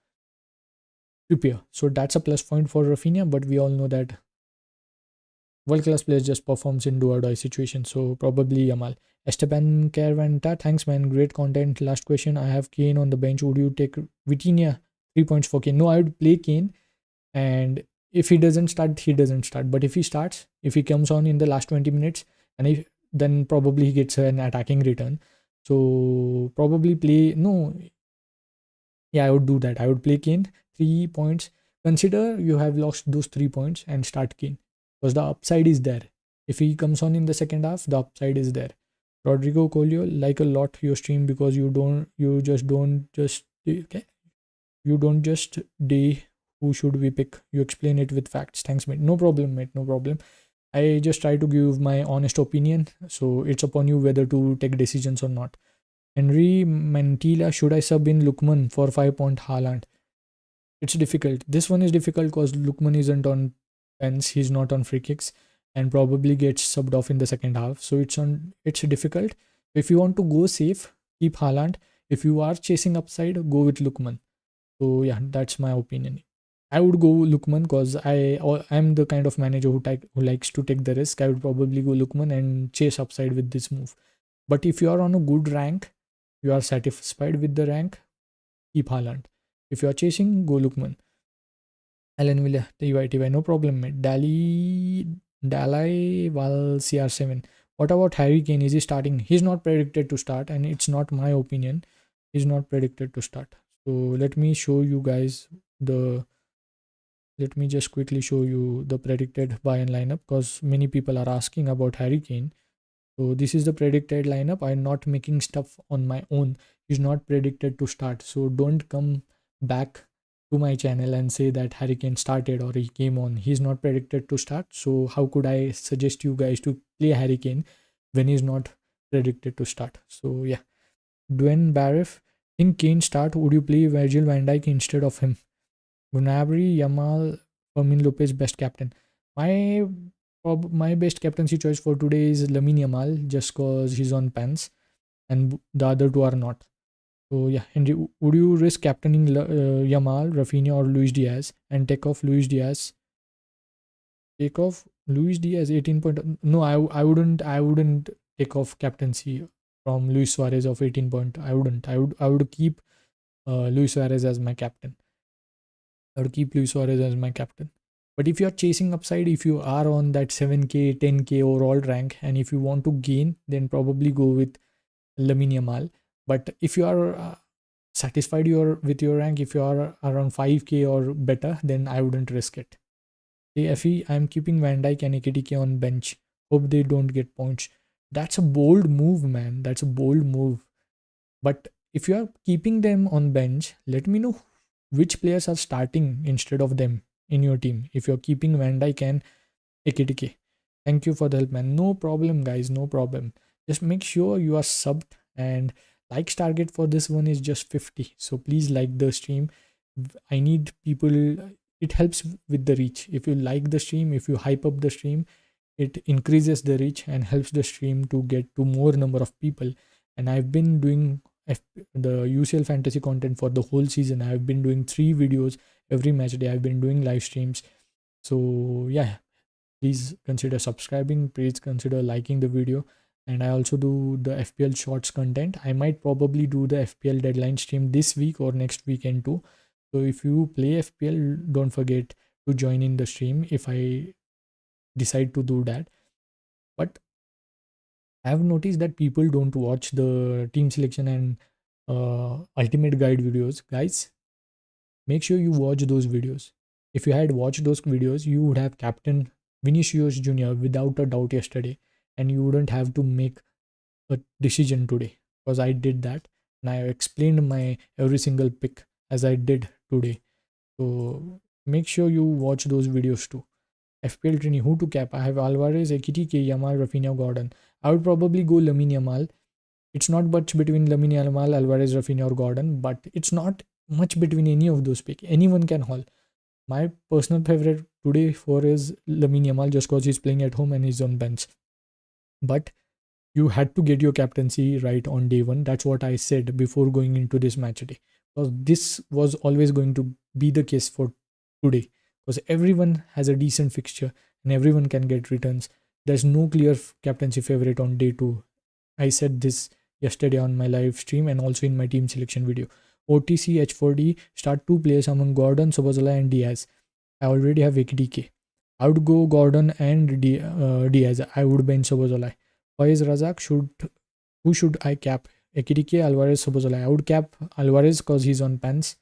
Speaker 1: Trippier, so that's a plus point for Rafinha. But we all know that world-class players just performs in do-or-die situations. So probably Yamal. Esteban Carvanta, thanks man, great content. Last question, I have Kane on the bench. Would you take Vitinha? 3 points for Kane. No, I would play Kane, and if he doesn't start, he doesn't start. But if he starts, if he comes on in the last 20 minutes, and then probably he gets an attacking return. So probably play, no, yeah, I would do that. I would play Kane, 3 points. Consider you have lost those 3 points and start Kane because the upside is there. If he comes on in the second half, the upside is there. Rodrigo Colio, like a lot your stream because you don't just day who should we pick. You explain it with facts. Thanks, mate. No problem, mate. No problem. I just try to give my honest opinion. So it's upon you whether to take decisions or not. Henry Mantilla, should I sub in Lukman for 5-point Haaland? It's difficult. This one is difficult because Lukman isn't on pens. He's not on free kicks and probably gets subbed off in the second half. So it's difficult. If you want to go safe, keep Haaland. If you are chasing upside, go with Lukman. So yeah, that's my opinion. I would go Lukman because I'm the kind of manager who likes to take the risk. I would probably go Lukman and chase upside with this move. But if you are on a good rank, you are satisfied with the rank, keep Haaland. If you are chasing, go Lukman. Alan Villa, TY, no problem, mate. Dalai Val CR7. What about Harry Kane? Is he starting? He's not predicted to start, and it's not my opinion. He's not predicted to start. So let me show you guys the let me just quickly show you the predicted buy-in lineup, because many people are asking about Harry Kane. So this is the predicted lineup. I'm not making stuff on my own. He's not predicted to start. So don't come back to my channel and say that Harry Kane started or he came on. He's not predicted to start. So how could I suggest you guys to play Harry Kane when he's not predicted to start? So yeah, Dwayne Barrett. In Kane start, would you play Virgil van Dijk instead of him? Gnabry, Yamal, Fermin Lopez, best captain. My my best captaincy choice for today is Lamine Yamal, just cause he's on pens and the other two are not. So yeah, Henry, would you risk captaining Yamal, Rafinha, or Luis Diaz and take off Luis Diaz? Take off Luis Diaz 18 point. No, I wouldn't take off captaincy from Luis Suarez of 18 point. I wouldn't. I would keep Luis Suarez as my captain. I would keep Luis Suarez as my captain. But if you are chasing upside, if you are on that 7K, 10K overall rank, and if you want to gain, then probably go with Lamine Yamal. But if you are satisfied with your rank, if you are around 5K or better, then I wouldn't risk it. AFE, I'm keeping Van Dijk and AKTK on bench. Hope they don't get points. That's a bold move, man. That's a bold move. But if you are keeping them on bench, let me know which players are starting instead of them in your team. If you're keeping Van Dijk and AKTK. Thank you for the help, man. No problem, guys. No problem. Just make sure you are subbed, and likes target for this one is just 50. So please like the stream. I need people. It helps with the reach. If you like the stream, if you hype up the stream, it increases the reach and helps the stream to get to more number of people. And I've been doing the UCL fantasy content for the whole season. I've been doing 3 videos every match day. I've been doing live streams. So yeah, please consider subscribing, please consider liking the video. And I also do the FPL shorts content. I might probably do the FPL deadline stream this week or next weekend too. So if you play FPL, don't forget to join in the stream if I decide to do that. But I have noticed that people don't watch the team selection and ultimate guide videos. Guys, make sure you watch those videos. If you had watched those videos, you would have captained Vinicius Jr. without a doubt yesterday, and you wouldn't have to make a decision today, because I did that and I explained my every single pick as I did today. So make sure you watch those videos too. FPL Trini, who to cap? I have Alvarez, AKTK, Yamal, Rafinha, Gordon. I would probably go Lamine Yamal. It's not much between Lamine Yamal, Alvarez, Rafinha, or Gordon, but it's not much between any of those picks. Anyone can haul. My personal favorite today for is Lamine Yamal, just because he's playing at home and he's on bench. But you had to get your captaincy right on day one. That's what I said before going into this match day. Because this was always going to be the case for today. Because everyone has a decent fixture and everyone can get returns. There's no clear captaincy favorite on day two. I said this yesterday on my live stream and also in my team selection video. OTC H4D, start 2 players among Gordon, Sobozala and Diaz. I already have AKTK. I would go Gordon and Diaz. I would bench Sobozala. Faiz Razak, who should I cap? AKTK, Alvarez, Sobozala. I would cap Alvarez because he's on pants.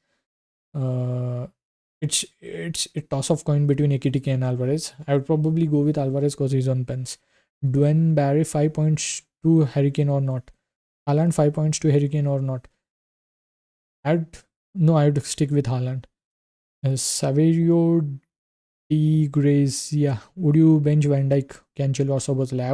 Speaker 1: It's a toss of coin between AKTK and Alvarez. I would probably go with Alvarez because he's on pens. Dwayne Barry 5 points to Harry Kane or not? Haaland 5 points to Harry Kane or not? I'd stick with Haaland. Saverio D Grace, yeah. Would you bench Van Dijk, Cancelo or Szoboszlai?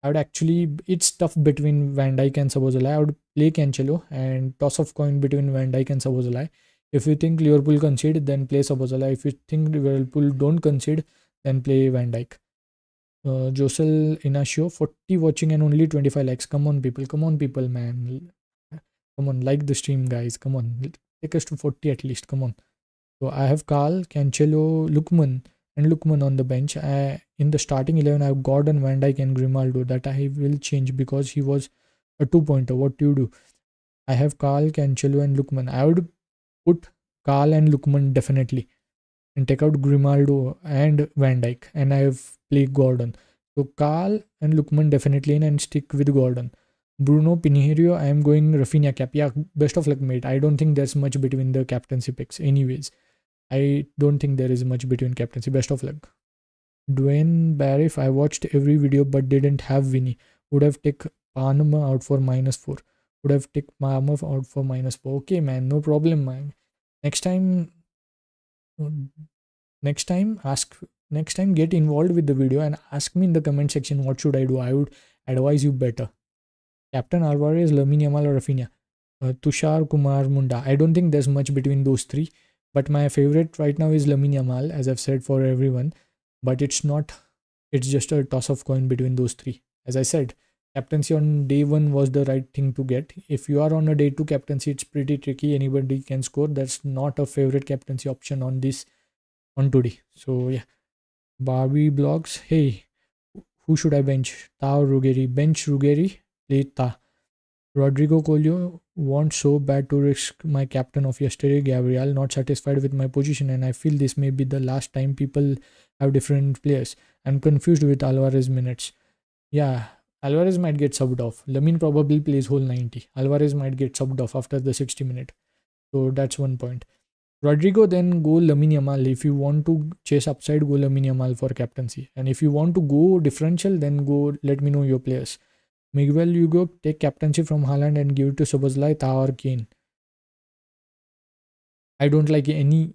Speaker 1: I would actually, it's tough between Van Dijk and Szoboszlai. I would play Cancelo and toss of coin between Van Dijk and Szoboszlai. If you think Liverpool concede, then play Szoboszlai. If you think Liverpool don't concede, then play Van Dijk. Josel Inacio, 40 watching and only 25 likes. Come on, people, man. Come on, like the stream, guys. Come on, take us to 40 at least. Come on. So I have Carl, Cancelo, Lukman on the bench. In the starting 11, I have Gordon, Van Dijk and Grimaldo. That I will change because he was a 2-pointer. What do you do? I have Carl, Cancelo and Lukman. I would put Carl and Lukman definitely and take out Grimaldo and Van Dijk, and I have played Gordon. So Carl and Lukman definitely in and stick with Gordon. Bruno Pinheiro, I am going Rafinha cap. Yeah, best of luck, mate. I don't think there's much between the captaincy picks. Anyways, I don't think there is much between captaincy. Best of luck. Dwayne Barif, I watched every video but didn't have Vinny. Would have taken Panama out for -4. Would have taken Panama out for -4. Okay, man, no problem, man. Next time, next time, next time, get involved with the video and ask me in the comment section what should I do. I would advise you better. Captain Alvarez, Lamine Yamal, or Rafinha. Tushar Kumar Munda. I don't think there's much between those three, but my favorite right now is Lamine Yamal, as I've said for everyone. But it's not. It's just a toss of coin between those three. As I said, captaincy on day one was the right thing to get. If you are on a day two captaincy, it's pretty tricky. Anybody can score. That's not a favorite captaincy option on this on today. So yeah, Barbie blogs. Hey, who should I bench? Ta or Ruggeri? Bench Ruggeri. Play Ta. Rodrigo Colio wants so bad to risk my captain of yesterday, Gabriel. Not satisfied with my position, and I feel this may be the last time people have different players. I'm confused with Alvarez minutes. Yeah, Alvarez might get subbed off. Lamine probably plays whole 90. Alvarez might get subbed off after the 60 minute. So that's one point. Rodrigo, then go Lamine Yamal. If you want to chase upside, go Lamine Yamal for captaincy. And if you want to go differential, then go let me know your players. Miguel Hugo, take captaincy from Haaland and give it to Szoboszlai, Tah or Kane. I don't like any.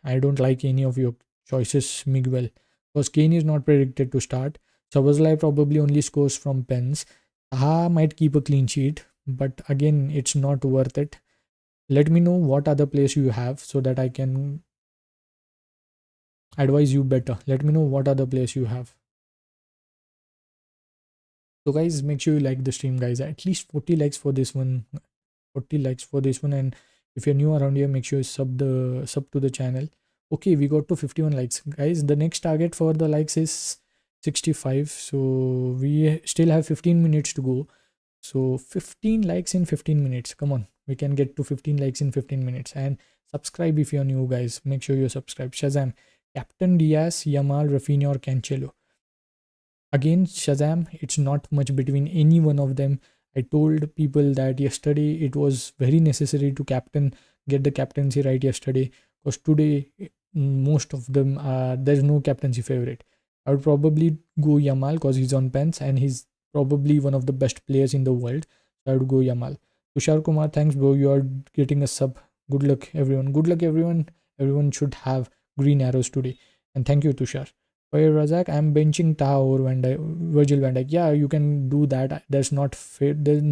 Speaker 1: I don't like any of your choices, Miguel. Because Kane is not predicted to start. Szoboszlai probably only scores from pens. Taha might keep a clean sheet, but again, it's not worth it. Let me know what other players you have so that I can advise you better. Let me know what other players you have. So guys, make sure you like the stream, guys. At least 40 likes for this one. 40 likes for this one. And if you're new around here, make sure you sub to the channel. Okay, we got to 51 likes, guys. The next target for the likes is 65. So we still have 15 minutes to go. So 15 likes in 15 minutes. Come on, we can get to 15 likes in 15 minutes. And subscribe if you're new, guys. Make sure you subscribe. Shazam, Captain Diaz, Yamal, Rafinha, or Cancelo. Again, Shazam, it's not much between any one of them. I told people that yesterday it was very necessary to get the captaincy right yesterday, because today most of them there's no captaincy favorite. I would probably go Yamal because he's on pens and he's probably one of the best players in the world. So I would go Yamal. Tushar Kumar, thanks bro, you are getting a sub. Good luck everyone. Good luck everyone. Everyone should have green arrows today. And thank you, Tushar. For Razak, I'm benching Taha or Virgil van Dijk. Yeah, you can do that. There's no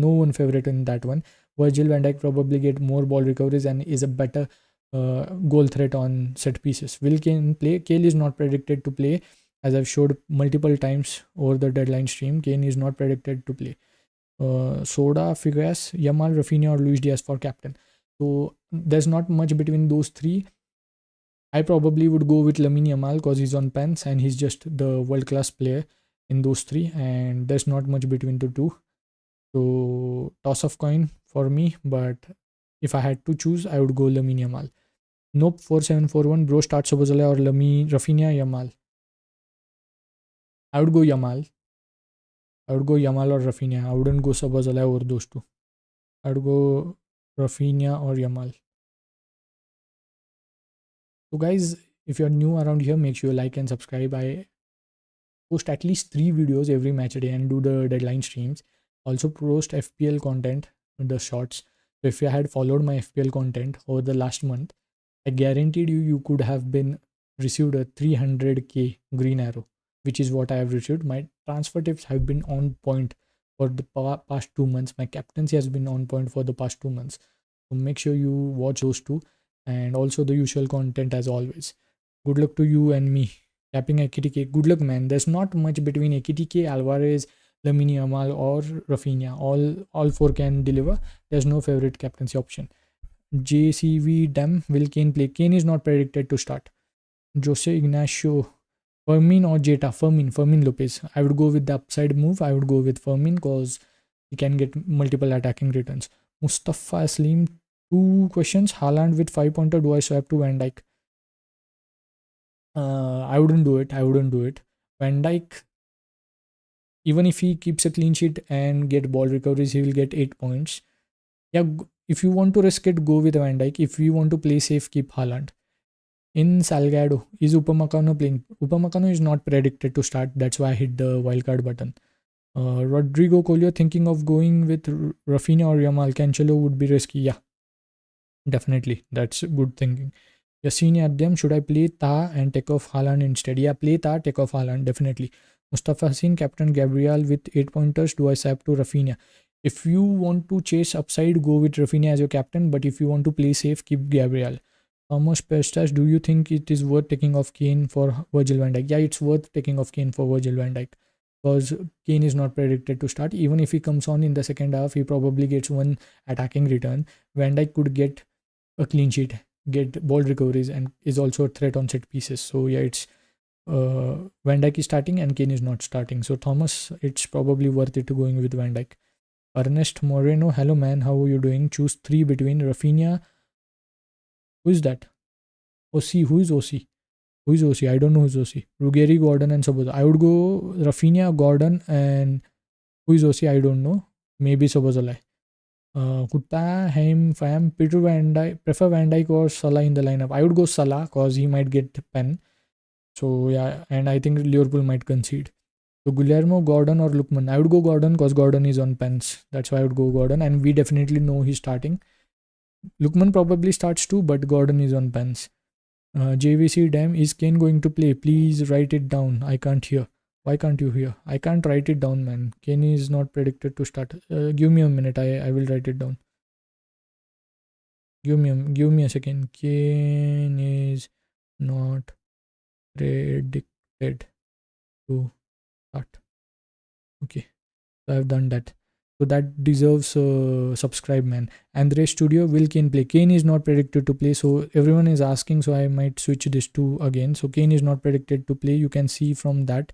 Speaker 1: one favorite in that one. Virgil van Dijk probably get more ball recoveries and is a better goal threat on set pieces. Will Kane play? Kane is not predicted to play, as I've showed multiple times over the deadline stream. Kane is not predicted to play. Soda, Figueres, Yamal, Rafinha, or Luis Diaz for captain. So there's not much between those three. I probably would go with Lamine Yamal because he's on pens and he's just the world-class player in those three, and there's not much between the two. So toss of coin for me, but if I had to choose, I would go Lamine Yamal. Nope, 4741. Bro, start Szoboszlai or Rafinha, Yamal. I would go Yamal. I would go Yamal or Rafinha. I wouldn't go Szoboszlai over those two. I would go Rafinha or Yamal. So guys, if you're new around here, make sure you like and subscribe. I post at least 3 videos every match day and do the deadline streams. Also post FPL content, the shorts. So if you had followed my FPL content over the last month, I guaranteed you could have been received a 300k green arrow, which is what I have received. My transfer tips have been on point for the past 2 months. My captaincy has been on point for the past 2 months. So make sure you watch those two, and also the usual content as always. Good luck to you and me. Tapping AKTK. Good luck, man. There's not much between AKTK, Alvarez, Lamine Yamal, or Rafinha. All 4 can deliver. There's no favorite captaincy option. JCV Dem, will Kane play? Kane is not predicted to start. Jose Ignacio, Fermin or Jeta? Fermin Lopez. I would go with the upside move. I would go with Fermin because he can get multiple attacking returns. Mustafa Aslim, 2 questions. Haaland with 5-pointer. Do I swap to Van Dijk? I wouldn't do it. Van Dijk, Even if he keeps a clean sheet and get ball recoveries, he will get 8 points. Yeah, if you want to risk it, go with Van Dijk. If you want to play safe, keep Haaland. In Salgado, is Upamecano playing? Upamecano is not predicted to start. That's why I hit the wildcard button. Rodrigo Colio thinking of going with Rafinha or Yamal. Cancelo would be risky. Yeah, definitely. That's good thinking. Yassine Adem, should I play Ta and take off Haaland instead? Yeah, play Ta, take off Haaland, definitely. Mustafa Hassin, Captain Gabriel with 8 pointers. Do I sap to Rafinha? If you want to chase upside, go with Rafinha as your captain. But if you want to play safe, keep Gabriel. Thomas Pestas, do you think it is worth taking off Kane for Virgil van Dijk? Yeah, it's worth taking off Kane for Virgil van Dijk. Because Kane is not predicted to start. Even if he comes on in the second half, he probably gets one attacking return. Van Dijk could get a clean sheet, get ball recoveries, and is also a threat on set pieces. So yeah, it's Van Dijk is starting and Kane is not starting. So Thomas, it's probably worth it to going with Van Dijk. Ernest Moreno, hello man, how are you doing? Choose 3 between Rafinha. Who is that? OC, who is OC? Who is OC? I don't know who's OC. Ruggeri, Gordon, and Soboza. I would go Rafinha, Gordon, and who is OC? I don't know. Maybe Sobozalai. Kutta, Haim, Fam, Peter Van Dijk, prefer Van Dijk or Salah in the lineup. I would go Salah because he might get pen. So yeah, and I think Liverpool might concede. So Guillermo, Gordon, or Lookman. I would go Gordon because Gordon is on pens. That's why I would go Gordon, and we definitely know he's starting. Lookman probably starts too, but Gordon is on pens. JVC Dam, is Kane going to play? Please write it down. I can't hear. Why can't you hear? I can't write it down, man. Kane is not predicted to start. Give me a minute. I will write it down. Give me a second. Kane is not predicted to start. Okay, so I've done that. So that deserves subscribe, man. Andre Studio, will Kane play? Kane is not predicted to play. So everyone is asking, so I might switch this to again. So Kane is not predicted to play. You can see from that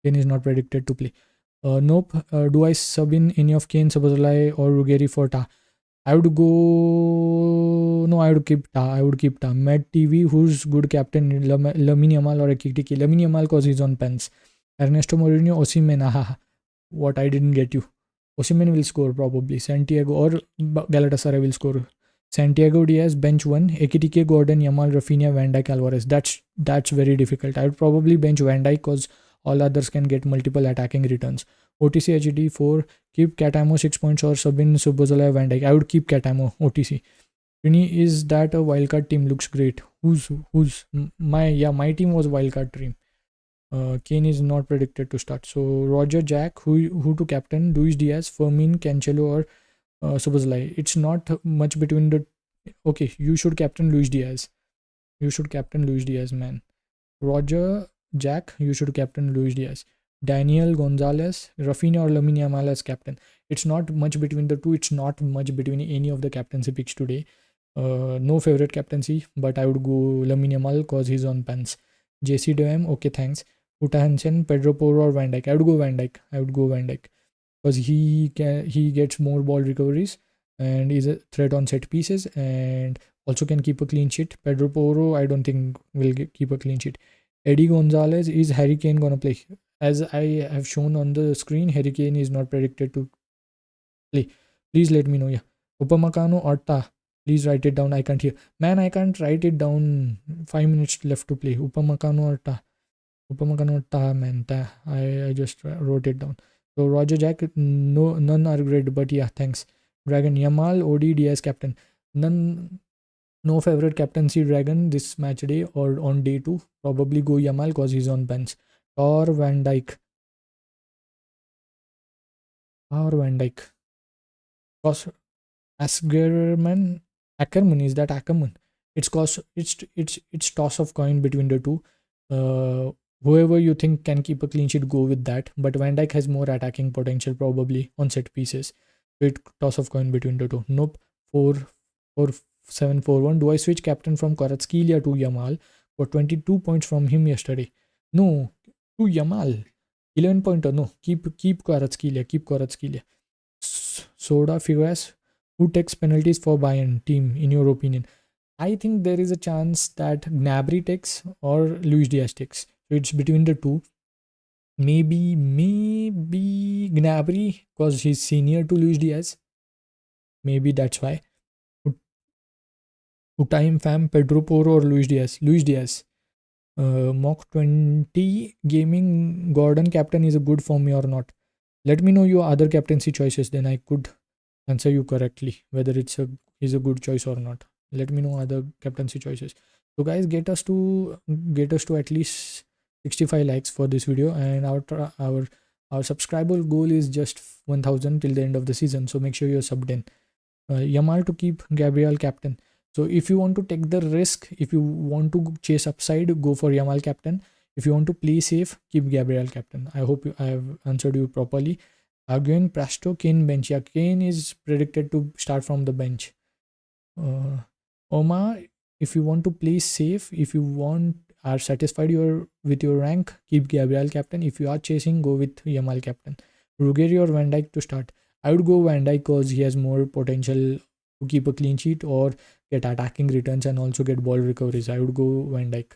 Speaker 1: Kane is not predicted to play. Nope. Do I sub in any of Kane, Sabazalai, or Ruggeri for Ta? I would go. No, I would keep Ta. I would keep Ta. Matt TV, who's good captain? Lamine Yamal or Ekitiki? Lamine Yamal because he's on pens. Ernesto Mourinho, Osimhen. Aha. What, I didn't get you. Osimhen will score probably. Santiago or Galatasaray will score. Santiago Diaz, bench 1. Ekitike, Gordon, Yamal, Rafinha, Van Dijk, Alvarez. That's very difficult. I would probably bench Van Dijk because all others can get multiple attacking returns. OTC HD 4. Keep Catamo 6 points or Sabin, Subozala, Van Dijk. I would keep Catamo, OTC. Rini, is that a wildcard team? Looks great. Who's my team was wildcard team. Kane is not predicted to start. So Roger, Jack, who to captain? Luis Diaz, Fermin, Cancelo, or Szoboszlai. It's not much between the. Okay, you should captain Luis Diaz. You should captain Luis Diaz, man. Roger, Jack, you should captain Luis Diaz. Daniel Gonzalez, Rafinha or Lamine Yamal as captain. It's not much between the two. It's not much between any of the captaincy picks today. No favorite captaincy, but I would go Lamine Yamal because he's on pens. JC Dam, okay, thanks. Uta Hansen, Pedro Porro, or Van Dijk. I would go Van Dijk because he gets more ball recoveries and is a threat on set pieces and also can keep a clean sheet. Pedro Porro, I don't think will keep a clean sheet. Eddie Gonzalez, is Harry Kane gonna play? As I have shown on the screen, Harry Kane is not predicted to play. Please let me know. Yeah, Upamecano or Ta. Please write it down. I can't hear. Man, I can't write it down. 5 minutes left to play. Upamecano or Ta. Upamecano or Ta, man. Ta. I just wrote it down. So Roger, Jack, no, none are great, but yeah, thanks. Dragon, Yamal, OD, Diaz captain. No favorite captaincy Dragon this match day or on day 2. Probably go Yamal because he's on bench. Or Van Dijk. Because Ackerman, is that Ackerman? It's toss of coin between the two. Whoever you think can keep a clean sheet, go with that. But Van Dijk has more attacking potential probably on set pieces. So it toss of coin between the two. Nope. 4-7-4-1. Do I switch captain from Kvaratskhelia to Yamal for 22 points from him yesterday? No, to Yamal. 11 pointer. No, keep Kvaratskhelia. Soda Figueres, who takes penalties for Bayern team in your opinion? I think there is a chance that Gnabry takes or Luis Diaz takes. So it's between the two. Maybe Gnabry because he's senior to Luis Diaz. Maybe that's why. Utaim fam, Pedro Porro or Luis Diaz? Luis Diaz. Mock 20 gaming Gordon captain is a good for me or not? Let me know your other captaincy choices, then I could answer you correctly whether it's a is a good choice or not. Let me know other captaincy choices. So guys, get us to at least 65 likes for this video, and our subscriber goal is just 1000 till the end of the season. So make sure you're subbed in. Yamal to keep, Gabriel captain. So if you want to take the risk, if you want to chase upside, go for Yamal captain. If you want to play safe, keep Gabriel captain. I hope I have answered you properly. Again, Prasto, Kane bench. Yeah, Kane is predicted to start from the bench. Oma, if you want to play safe, if you are satisfied with your rank, keep Gabriel captain. If you are chasing, go with Yamal captain. Ruggeri or Van Dijk to start. I would go Van Dijk because he has more potential to keep a clean sheet or get attacking returns and also get ball recoveries. I would go Van Dijk.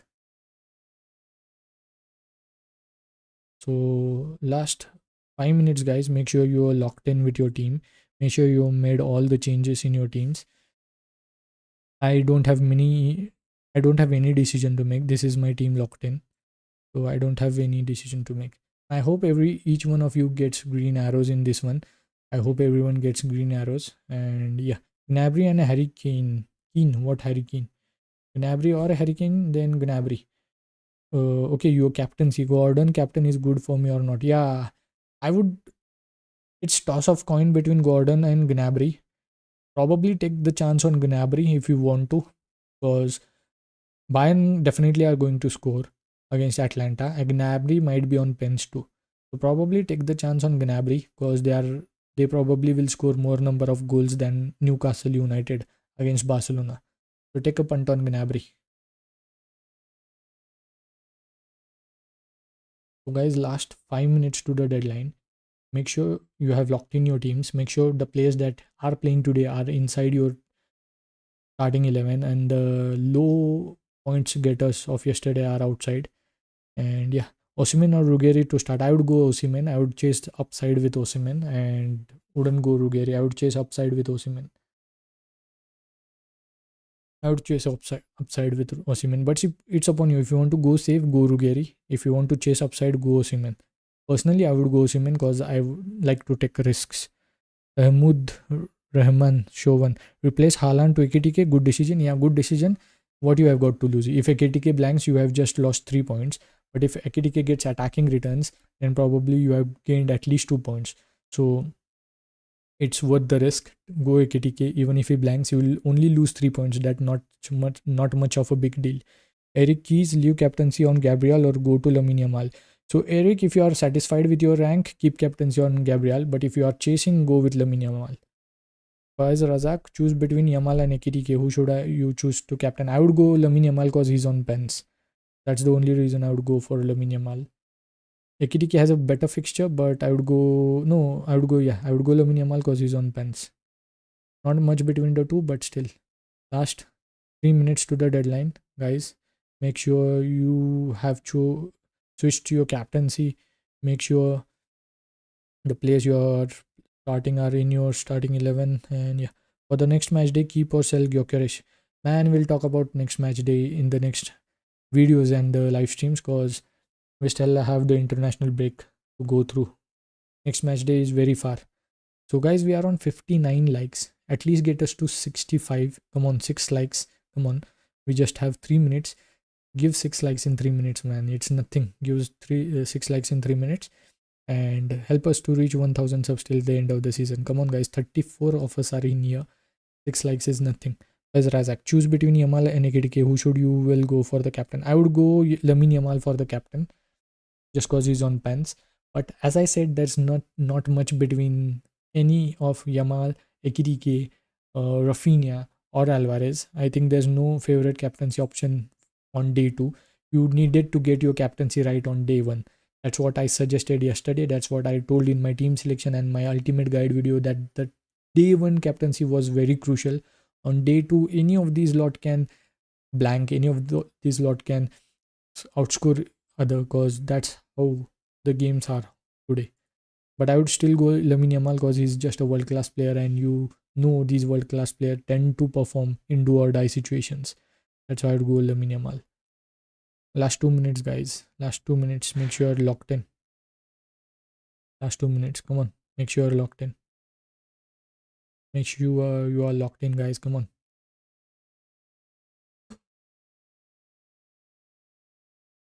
Speaker 1: So last 5 minutes, guys, make sure you are locked in with your team. Make sure you made all the changes in your teams. I don't have any decision to make. This is my team locked in, so I don't have any decision to make. I hope each one of you gets green arrows in this one. I hope everyone gets green arrows. And yeah, Gnabry and a Harry Kane. What Harry Kane? Gnabry or a Harry Kane? Then Gnabry. Okay, your captaincy. Gordon captain is good for me or not? Yeah, I would. It's toss of coin between Gordon and Gnabry. Probably take the chance on Gnabry if you want to, because Bayern definitely are going to score against Atlanta. Gnabry might be on pens too. So probably take the chance on Gnabry because they probably will score more number of goals than Newcastle United against Barcelona. So take a punt on Gnabry. So guys, last 5 minutes to the deadline. Make sure you have locked in your teams. Make sure the players that are playing today are inside your starting 11 and the low points getters of yesterday are outside. And yeah, Osimhen or Ruggeri to start. I would go Osimhen. I would chase upside with Osimhen and wouldn't go Ruggeri. I would chase upside with Osimhen. I would chase upside with Osimhen. But it's upon you. If you want to go safe, go Ruggeri. If you want to chase upside, go Osimhen. Personally, I would go Osimhen because I would like to take risks. Mahmoud Rahman Shovan. Replace Haaland to Ekitike. Good decision. Yeah, good decision. What you have got to lose? If Ekitike blanks, you have just lost 3 points. But if Ekitike gets attacking returns, then probably you have gained at least 2 points. So it's worth the risk. Go Ekitike. Even if he blanks, you will only lose 3 points. That not much of a big deal. Eric Keys, leave captaincy on Gabriel or go to Lamine Yamal. So Eric, if you are satisfied with your rank, keep captaincy on Gabriel. But if you are chasing, go with Lamine Yamal. Faiz Razak, choose between Yamal and Ekitike. Who should you choose to captain? I would go Lamine Yamal because he's on pens. That's the only reason I would go for Lamine Yamal. Ekitike has a better fixture, but I would go. No, I would go Lamine Yamal because he's on pens. Not much between the two, but still. Last 3 minutes to the deadline, guys. Make sure you have switched to your captaincy. Make sure the players you are starting are in your starting 11. And yeah, for the next match day, keep or sell Gyökeres. Man, we'll talk about next match day in the next videos and the live streams because we still have the international break to go through. Next match day is very far. So guys, we are on 59 likes. At least get us to 65. Come on, 6 likes. Come on. We just have 3 minutes. Give 6 likes in 3 minutes, man. It's nothing. Give us 6 likes in 3 minutes and help us to reach 1000 subs till the end of the season. Come on, guys. 34 of us are in here. 6 likes is nothing. As Razak, choose between Yamal and Ekitike. Who should you will go for the captain? I would go Lamine Yamal for the captain just because he's on pens. But as I said, there's not much between any of Yamal, Ekitike, Rafinha, or Alvarez. I think there's no favorite captaincy option on day 2. You needed to get your captaincy right on day 1. That's what I suggested yesterday. That's what I told in my team selection and my ultimate guide video, that the day 1 captaincy was very crucial. On day 2, any of these lot can blank, any of these lot can outscore other, because that's how the games are today. But I would still go Lamine Yamal because he's just a world class player, and you know these world class players tend to perform in do or die situations. That's why I'd go Lamine Yamal. Last 2 minutes, guys. Last 2 minutes. Make sure you're locked in. Last 2 minutes. Come on. Make sure you're locked in. Make sure you are locked in, guys. Come on.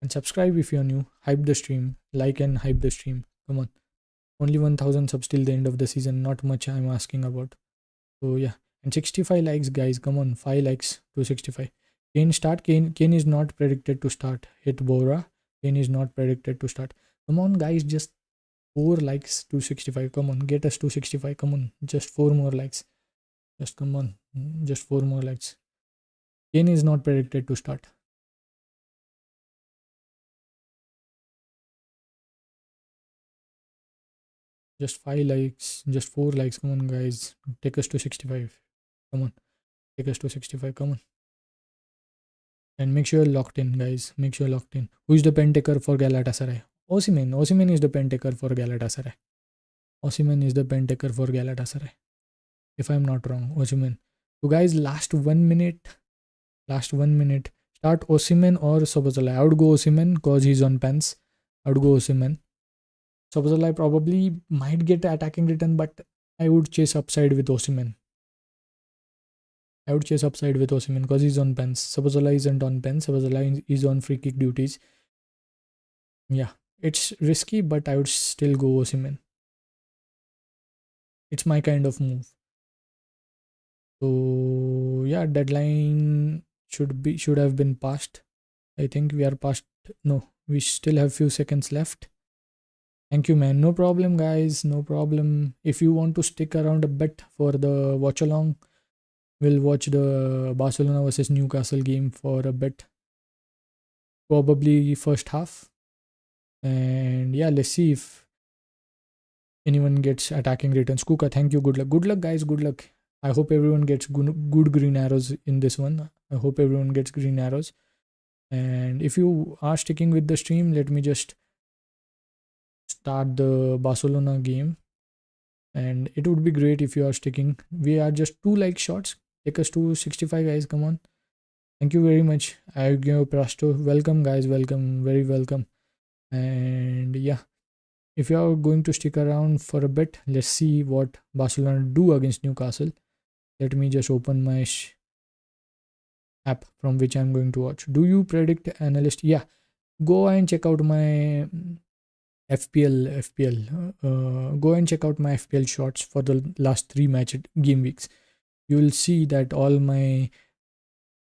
Speaker 1: And subscribe if you're new. Hype the stream. Like and hype the stream. Come on. Only 1000 subs till the end of the season. Not much I'm asking about. So yeah. And 65 likes, guys. Come on. 5 likes to 65. Kane start. Kane is not predicted to start. Hit Bora. Kane is not predicted to start. Come on, guys. Just 4 likes to 65. Come on. Get us to 65. Come on. Just 4 more likes. Just come on. Just 4 more likes. Kane is not predicted to start. Just 5 likes. Just 4 likes. Come on, guys. Take us to 65. Come on. Take us to 65. Come on. And make sure you're locked in, guys. Make sure you're locked in. Who is the pen taker for Galatasaray? Osimhen. Osimhen is the pen taker for Galatasaray. Osimhen is the pen taker for Galatasaray. If I'm not wrong, Osimhen. So, guys, last 1 minute. Last 1 minute. Start Osimhen or Szoboszlai. I would go Osimhen because he's on pens. I would go Osimhen. Szoboszlai probably might get attacking return, but I would chase upside with Osimhen. I would chase upside with Osimhen because he's on pens. Szoboszlai isn't on pens. Szoboszlai is on free kick duties. Yeah, it's risky, but I would still go Osimhen. It's my kind of move. So yeah, deadline should have been passed. I think we are past. No, we still have few seconds left. Thank you, man. No problem, guys. No problem. If you want to stick around a bit for the watch along, we'll watch the Barcelona versus Newcastle game for a bit. Probably first half. And yeah, let's see if anyone gets attacking returns. Kuka, thank you. Good luck. Good luck, guys. Good luck. I hope everyone gets good green arrows in this one. I hope everyone gets green arrows. And if you are sticking with the stream, let me just start the Barcelona game. And it would be great if you are sticking. We are just 2 like shots. Take us to 65, guys. Come on. Thank you very much. I give Prasto. Welcome, guys. Welcome. Very welcome. And yeah, if you are going to stick around for a bit, let's see what Barcelona do against Newcastle. Let me just open my app from which I'm going to watch. Do you predict analyst? Yeah, go and check out my FPL. Go and check out my FPL shots for the last 3 game weeks. You will see that all my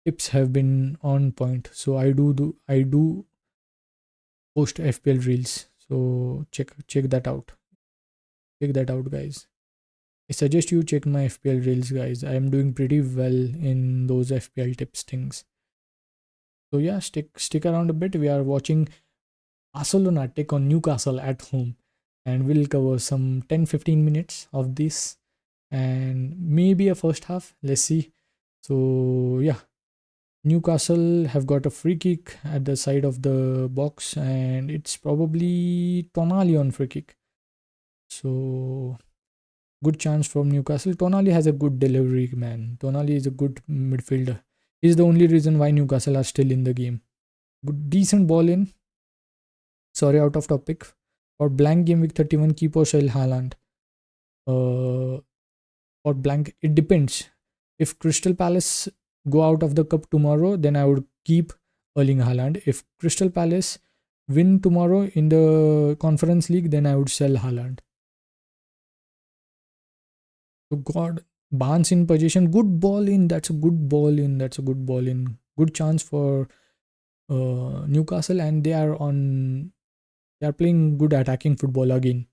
Speaker 1: tips have been on point. So I do post FPL reels. So check that out. Check that out, guys. I suggest you check my FPL reels, guys. I am doing pretty well in those FPL tips things. So yeah, stick around a bit. We are watching Barcelona take on Newcastle at home, and we'll cover some 10-15 minutes of this and maybe a first half. Let's see. So yeah, Newcastle have got a free kick at the side of the box, and it's probably Tonali on free kick. So good chance from Newcastle. Tonali has a good delivery, man. Tonali is a good midfielder. He's the only reason why Newcastle are still in the game. Good, decent ball in. Sorry, out of topic. For blank game week 31, keep or sell Haaland. Or blank, it depends. If Crystal Palace go out of the cup tomorrow, then I would keep Erling Haaland. If Crystal Palace win tomorrow in the Conference League, then I would sell Haaland. So God, Barnes in position, good ball in. That's a good ball in. That's a good ball in. Good chance for Newcastle, and they are playing good attacking football again.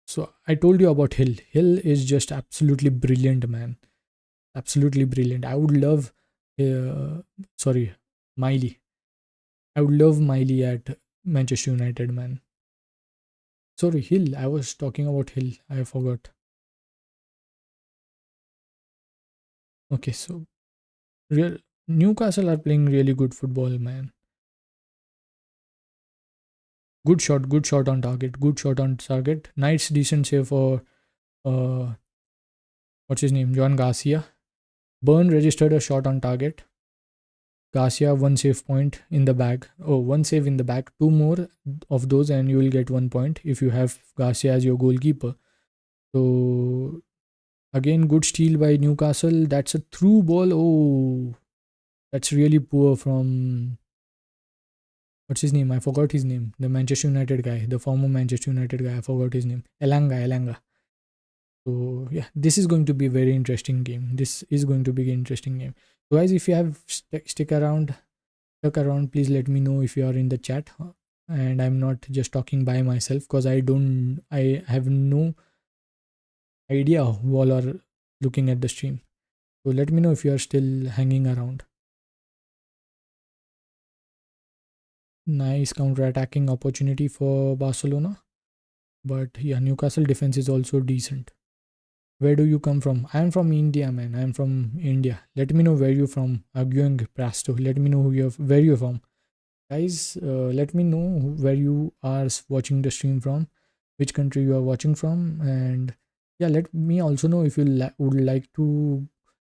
Speaker 1: So I told you about Hill. Hill is just absolutely brilliant, man. Absolutely brilliant. I would love, sorry, Miley. I would love Miley at Manchester United, man. Sorry, Hill. I was talking about Hill. I forgot. Okay, so real Newcastle are playing really good football, man. Good shot on target. Good shot on target. Nice, decent save for uh, what's his name? John Garcia. Burn registered a shot on target. Garcia, one save point in the bag. Oh, one save in the bag. Two more of those, and you will get 1 point if you have Garcia as your goalkeeper. So, again, good steal by Newcastle. That's a through ball. Oh, that's really poor from. What's his name? I forgot his name. The Manchester United guy, the former Manchester United guy. I forgot his name. Elanga. So yeah, this is going to be a very interesting game. This is going to be an interesting game. So guys, if you have stuck around, please let me know if you are in the chat. And I'm not just talking by myself, because I have no idea who all are looking at the stream. So let me know if you are still hanging around. Nice counter-attacking opportunity for Barcelona. But yeah, Newcastle defense is also decent. Where do you come from? I'm from India, man. I'm from India. Let me know where you're from. Agyong Prasto. Let me know where you're from. Guys, let me know where you are watching the stream from, which country you are watching from, and yeah, let me also know if you would like to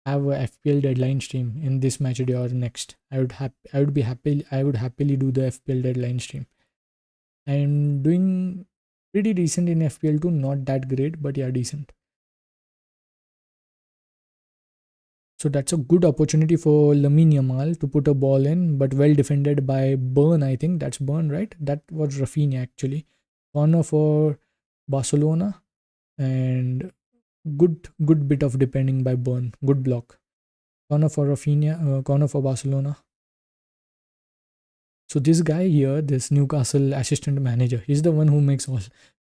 Speaker 1: have a FPL deadline stream in this match day or next. I would happily do the FPL deadline stream. I'm doing pretty decent in FPL too, not that great, but yeah, decent. So that's a good opportunity for Lamine Yamal to put a ball in, but well defended by Burn. I think that's Burn, right? That was Rafinha actually. Corner for Barcelona, and good bit of defending by Burn. Good block. Corner for Rafinha. Corner for Barcelona. So this guy here, this Newcastle assistant manager, he's the one who makes all.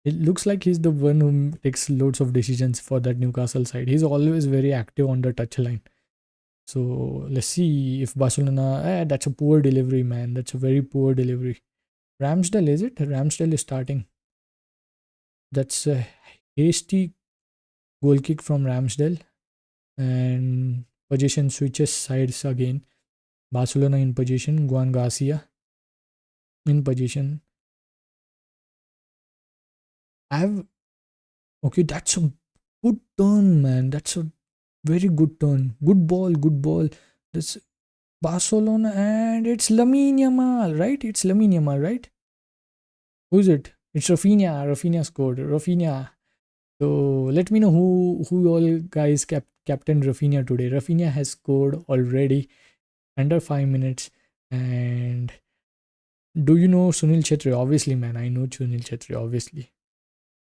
Speaker 1: It looks like he's the one who takes loads of decisions for that Newcastle side. He's always very active on the touchline. So let's see if Barcelona. That's a poor delivery, man. That's a very poor delivery. Ramsdale, is it? Ramsdale is starting. That's a hasty goal kick from Ramsdale. And position switches sides again. Barcelona in position. Juan Garcia in position. I have. Okay, that's a good turn, man. That's a very good turn. Good ball, good ball. This Barcelona, and it's Lamine Yamal, right? It's Lamine Yamal, right? Who's it? It's Rafinha. Rafinha scored. Rafinha. So let me know who all guys captain Rafinha today. Rafinha has scored already under 5 minutes. And do you know Sunil Chetri? Obviously, man. I know Sunil Chetri.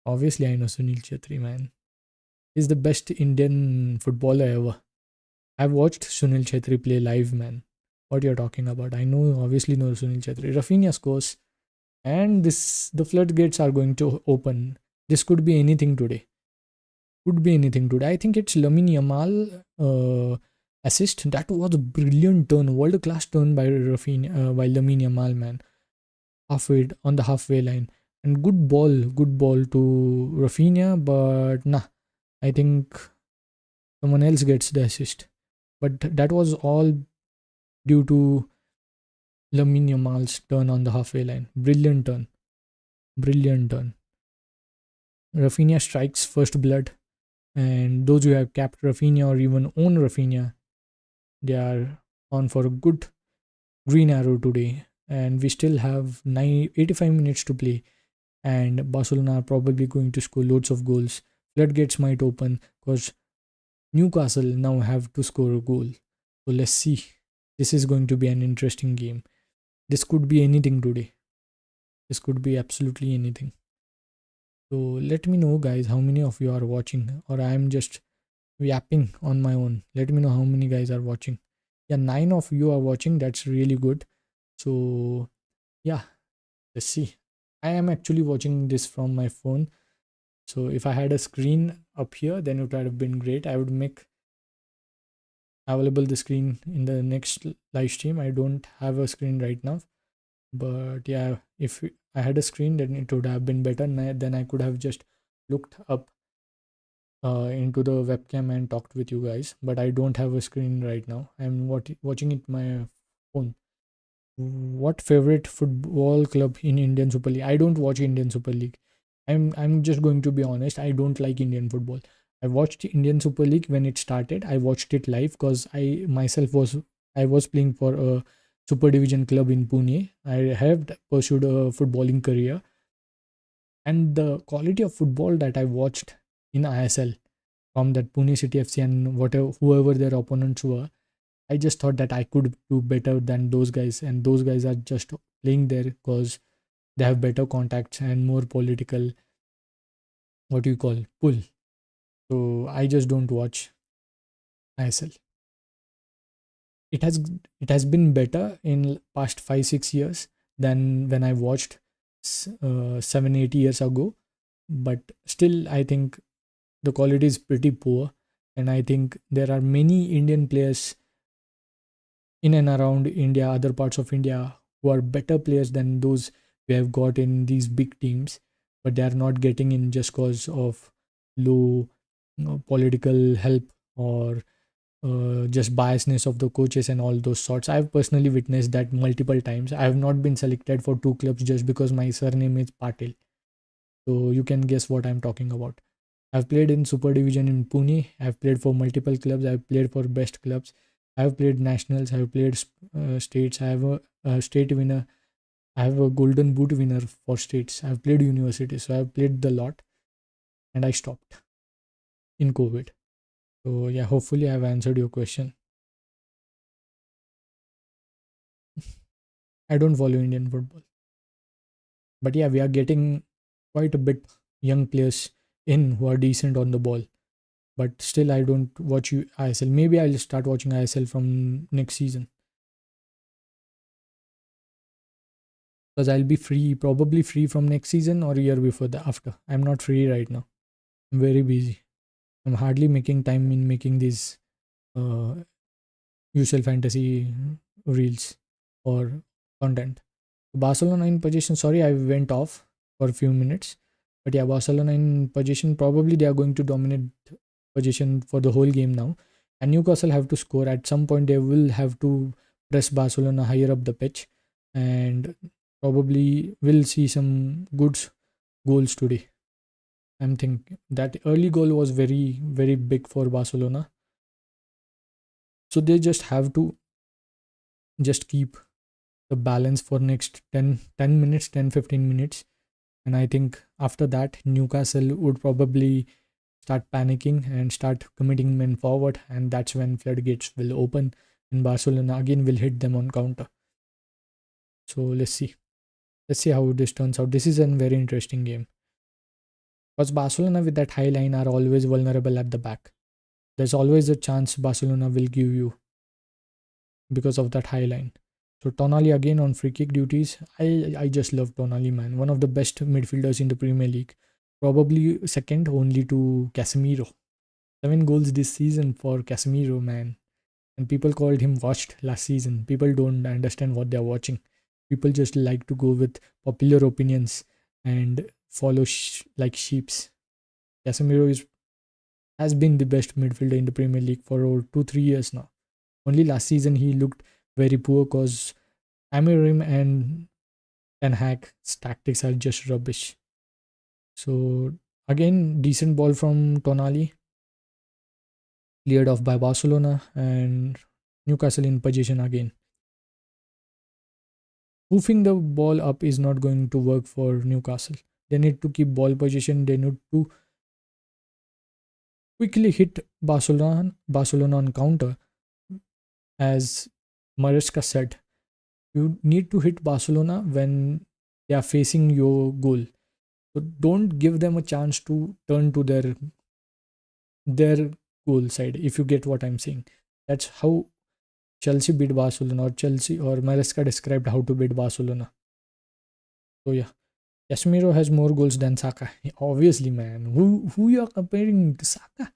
Speaker 1: Obviously, I know Sunil Chetri, man. He's the best Indian footballer ever. I've watched Sunil Chetri play live, man. What you're talking about? I know, obviously know Sunil Chetri. Rafinha scores, and the floodgates are going to open. This could be anything today. Could be anything today. I think it's Lamine Yamal assist. That was a brilliant turn, world class turn by by Lamine Yamal, man. Halfway on the halfway line, and good ball to Rafinha. But nah, I think someone else gets the assist. But that was all due to Lamine Yamal's turn on the halfway line. Brilliant turn. Brilliant turn. Rafinha strikes first blood, and those who have capped Rafinha or even own Rafinha, they are on for a good green arrow today. And we still have 85 minutes to play, and Barcelona are probably going to score loads of goals. Floodgates might open because Newcastle now have to score a goal. So let's see. This is going to be an interesting game. This could be anything today. This could be absolutely anything. So let me know, guys, how many of you are watching, or I'm just yapping on my own. Let me know how many guys are watching. Yeah, 9 of you are watching. That's really good. So yeah, let's see. I am actually watching this from my phone. So if I had a screen up here, then it would have been great. I would make available the screen in the next live stream. I don't have a screen right now, but yeah, if I had a screen, then it would have been better. Then I could have just looked up into the webcam and talked with you guys. But I don't have a screen right now. I'm watching it my phone. What favorite football club in Indian Super League? I don't watch Indian Super League. I'm just going to be honest. I don't like Indian football. I watched Indian Super League when it started. I watched it live because I was playing for a super division club in Pune. I have pursued a footballing career, and the quality of football that I watched in ISL from that Pune City FC and whatever whoever their opponents were, I just thought that I could do better than those guys, and those guys are just playing there because they have better contacts and more political, what do you call, pull. So I just don't watch ISL. It has been better in past 5 6 years than when I watched 7 8 years ago, but still I think the quality is pretty poor, and I think there are many Indian players in and around India, other parts of India, who are better players than those we have got in these big teams, but they are not getting in just cause of low political help or just biasness of the coaches and all those sorts. I've personally witnessed that multiple times. I have not been selected for two clubs just because my surname is Patil. So you can guess what I'm talking about. I've played in Super Division in Pune. I've played for multiple clubs. I've played for best clubs. I've played nationals. I've played states. I have a state winner. I have a golden boot winner for states. I've played universities. So I've played the lot, and I stopped in COVID. So yeah, hopefully I've answered your question. I don't follow Indian football, but yeah, we are getting quite a bit young players in who are decent on the ball. But still, I don't watch ISL. Maybe I'll start watching ISL from next season because I'll be free, probably free from next season or a year before the after. I'm not free right now. I'm very busy. I'm hardly making time in making these uh, UCL fantasy reels or content. Barcelona in position. Sorry, I went off for a few minutes, but yeah, Barcelona in position. Probably they are going to dominate position for the whole game now, and Newcastle have to score at some point. They will have to press Barcelona higher up the pitch, and probably will see some good goals today. I'm thinking that early goal was very very big for Barcelona, so they just have to just keep the balance for next 10 minutes, 10 15 minutes. And I think after that, Newcastle would probably start panicking and start committing men forward, and that's when floodgates will open and Barcelona again will hit them on counter. So let's see how this turns out. This is a very interesting game because Barcelona with that high line are always vulnerable at the back. There's always a chance Barcelona will give you because of that high line. So Tonali again on free kick duties. I just love Tonali, man. One of the best midfielders in the Premier League. Probably second only to Casemiro. 7 goals this season for Casemiro, man. And people called him washed last season. People don't understand what they're watching. People just like to go with popular opinions and follow like sheeps. Casemiro has been the best midfielder in the Premier League for over 2 3 years now. Only last season he looked very poor because Amorim and Ten Hag's tactics are just rubbish. So again, decent ball from Tonali, cleared off by Barcelona, and Newcastle in position again. Hoofing the ball up is not going to work for Newcastle. They need to keep ball position. They need to quickly hit Barcelona on counter. As Maresca said, you need to hit Barcelona when they are facing your goal. So don't give them a chance to turn to their goal side, if you get what I'm saying. That's how Chelsea beat Barcelona, or Chelsea or Maresca described how to beat Barcelona. So yeah, Casemiro has more goals than Saka. Obviously, man. Who you are comparing to Saka?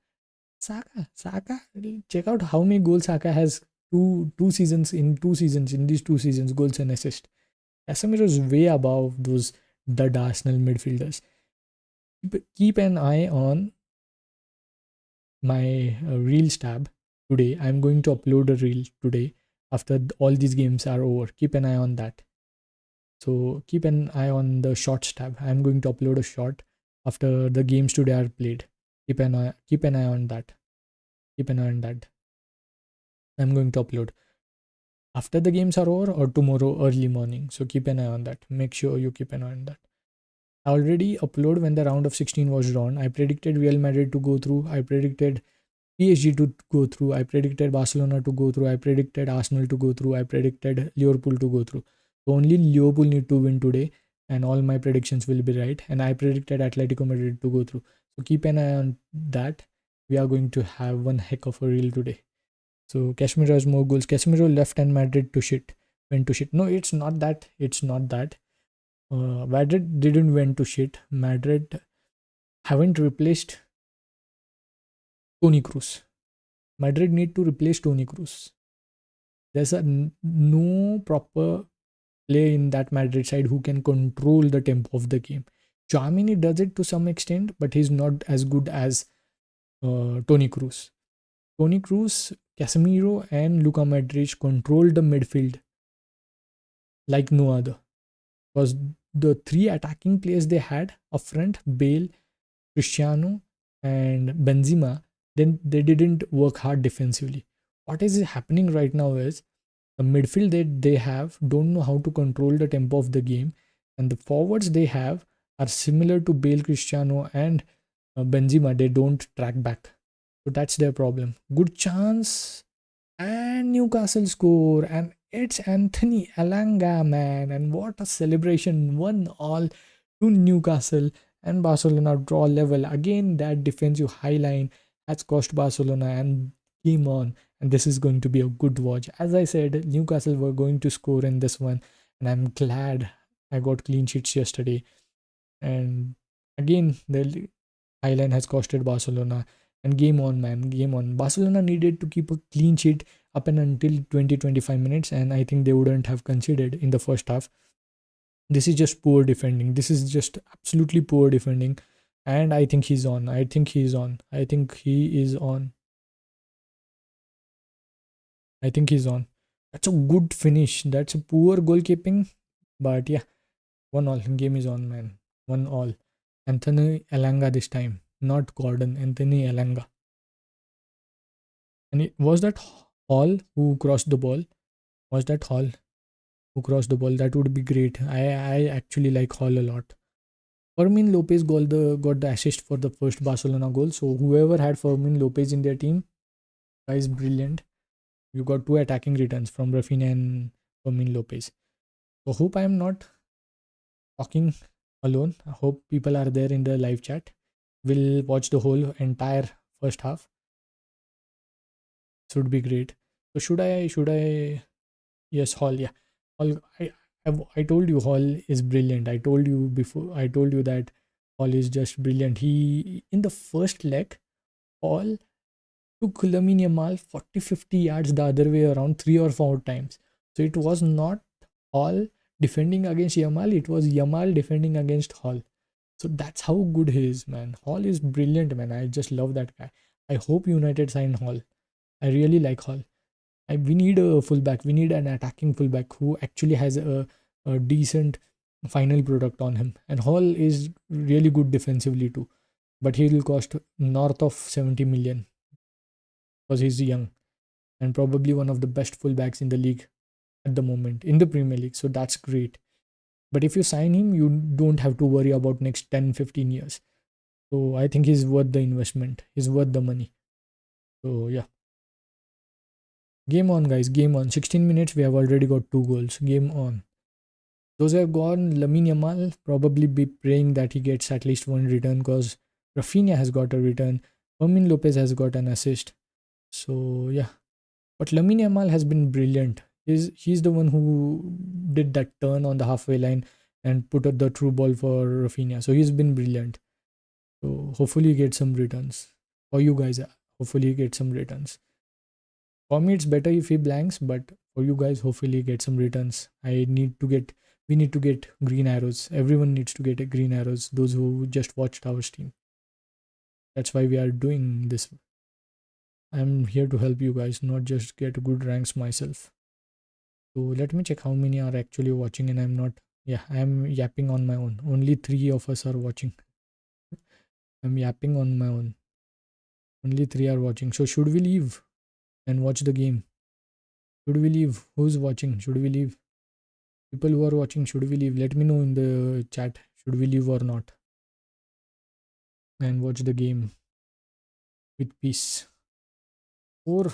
Speaker 1: Saka. Check out how many goals Saka has. Two seasons in 2 seasons in these 2 seasons, goals and assists. Casemiro is way above those dud Arsenal midfielders. Keep an eye on my Reels tab today. I'm going to upload a reel today after all these games are over. Keep an eye on that. So keep an eye on the shorts tab. I'm going to upload a short after the games today are played. Keep an eye on that. Keep an eye on that. I'm going to upload after the games are over or tomorrow early morning. So keep an eye on that. Make sure you keep an eye on that. I already upload when the round of 16 was drawn. I predicted Real Madrid to go through. I predicted PSG to go through. I predicted Barcelona to go through. I predicted Arsenal to go through. I predicted Liverpool to go through. So only Liverpool need to win today, and all my predictions will be right. And I predicted Atletico Madrid to go through. So keep an eye on that. We are going to have one heck of a reel today. So Casemiro has more goals. Casemiro left and Madrid to shit. Went to shit. No, it's not that. It's not that. Madrid didn't went to shit. Madrid haven't replaced Toni Kroos. Madrid need to replace Toni Kroos. There's no proper player in that Madrid side who can control the tempo of the game. Tchouaméni does it to some extent, but he's not as good as Toni Kroos. Toni Kroos, Casemiro, and Luka Modric control the midfield like no other. Because the three attacking players they had up front, Bale, Cristiano, and Benzema, then they didn't work hard defensively. What is happening right now is the midfield that they have don't know how to control the tempo of the game, and the forwards they have are similar to Bale, Cristiano, and Benzema. They don't track back, so that's their problem. Good chance, and Newcastle score, and it's Anthony Elanga, man, and what a celebration! 1-1 to Newcastle, and Barcelona draw level again. That defensive high line has cost Barcelona and game on, and this is going to be a good watch. As I said, Newcastle were going to score in this one, and I'm glad I got clean sheets yesterday. And again, the high line has costed Barcelona, and game on, man, game on. Barcelona needed to keep a clean sheet up and until 20-25 minutes, and I think they wouldn't have conceded in the first half. This is just poor defending. This is just absolutely poor defending. And I think he's on. I think he's on. I think he is on. I think he's on. That's a good finish. That's a poor goalkeeping. But yeah, 1-1. Game is on, man. 1-1. Anthony Elanga this time. Not Gordon. Anthony Elanga. And was that Hall who crossed the ball? Was that Hall who crossed the ball? That would be great. I actually like Hall a lot. Fermin Lopez got the assist for the first Barcelona goal. So whoever had Fermin Lopez in their team, guys, brilliant. You got two attacking returns from Rafinha and Fermin Lopez. So hope I am not talking alone. I hope people are there in the live chat. We'll watch the whole entire first half. Should be great. So should I? Yes, Hall. Yeah, Hall. I told you Hall is brilliant. I told you before. I told you that Hall is just brilliant. He in the first leg, Hall took Lamine Yamal 40-50 yards the other way around 3 or 4 times. So it was not Hall defending against Yamal. It was Yamal defending against Hall. So that's how good he is, man. Hall is brilliant, man. I just love that guy. I hope United sign Hall. I really like Hall. We need a fullback. We need an attacking fullback who actually has a decent final product on him. And Hall is really good defensively too. But he will cost north of 70 million because he's young and probably one of the best fullbacks in the league at the moment in the Premier League. So that's great. But if you sign him, you don't have to worry about next 10-15 years. So I think he's worth the investment. He's worth the money. So yeah. Game on, guys. Game on. 16 minutes. We have already got 2 goals. Game on. Those have gone. Lamine Yamal probably be praying that he gets at least 1 return because Rafinha has got a return. Fermin Lopez has got an assist. So yeah. But Lamine Yamal has been brilliant. He's the one who did that turn on the halfway line and put up the true ball for Rafinha. So he's been brilliant. So hopefully get some returns. For you guys, hopefully get some returns. For me, it's better if he blanks, but for you guys, hopefully get some returns. We need to get green arrows. Everyone needs to get green arrows. Those who just watched our stream. That's why we are doing this. I'm here to help you guys, not just get good ranks myself. So let me check how many are actually watching, and I'm not. Yeah, I'm yapping on my own. Only 3 of us are watching. I'm yapping on my own. Only 3 are watching. So should we leave and watch the game? Should we leave? Who's watching? Should we leave? People who are watching, should we leave? Let me know in the chat. Should we leave or not? And watch the game with peace. Four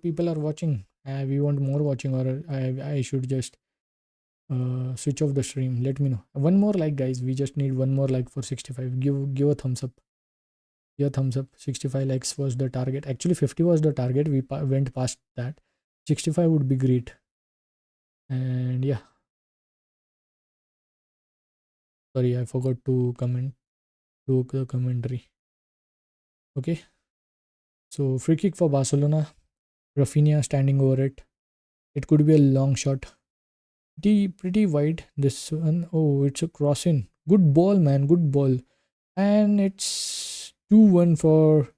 Speaker 1: people are watching. We want more watching, or I should just switch off the stream. Let me know. One more like, guys. We just need one more like for 65. Give a thumbs up. Give a thumbs up. 65 likes was the target. Actually 50 was the target. We went past that. 65 would be great. And yeah, sorry, I forgot to comment to the commentary. Okay, so free kick for Barcelona. Rafinha standing over it. It could be a long shot. Pretty wide. This one. Oh, it's a cross in. Good ball, man. Good ball. And it's 2-1 for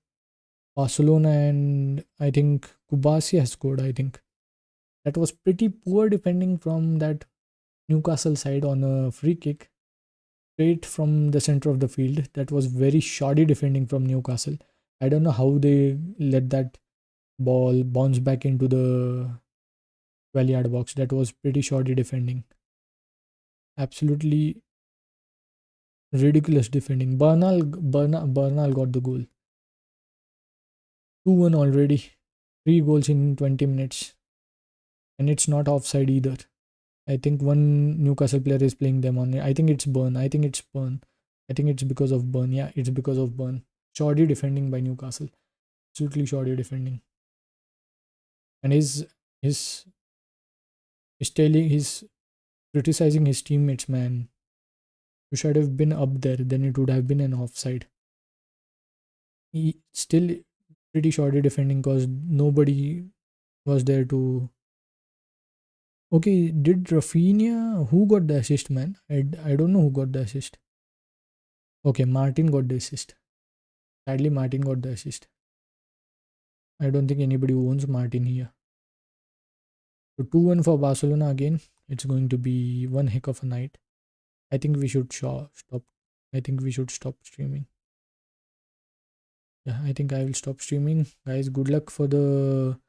Speaker 1: Barcelona. And I think Kubasi has scored. I think that was pretty poor defending from that Newcastle side on a free kick straight from the center of the field. That was very shoddy defending from Newcastle. I don't know how they let that ball bounce back into the 12-yard box. That was pretty shoddy defending. Absolutely ridiculous defending. Bernal got the goal. 2-1 already. 3 goals in 20 minutes. And it's not offside either. I think one Newcastle player is playing them on it. I think it's Burn. I think it's because of Burn. Yeah, it's because of Burn. Shoddy defending by Newcastle. Absolutely shoddy defending. And his he's criticizing his teammates, man. You should have been up there, then it would have been an offside. He still pretty shoddy defending because nobody was there to. Okay, did Rafinha, who got the assist, man? I don't know who got the assist. Okay, Martin got the assist. Sadly, Martin got the assist. I don't think anybody owns Martin here. So 2-1 for Barcelona again. It's going to be one heck of a night. I think we should stop. I think we should stop streaming. Yeah, I think I will stop streaming. Guys, good luck for the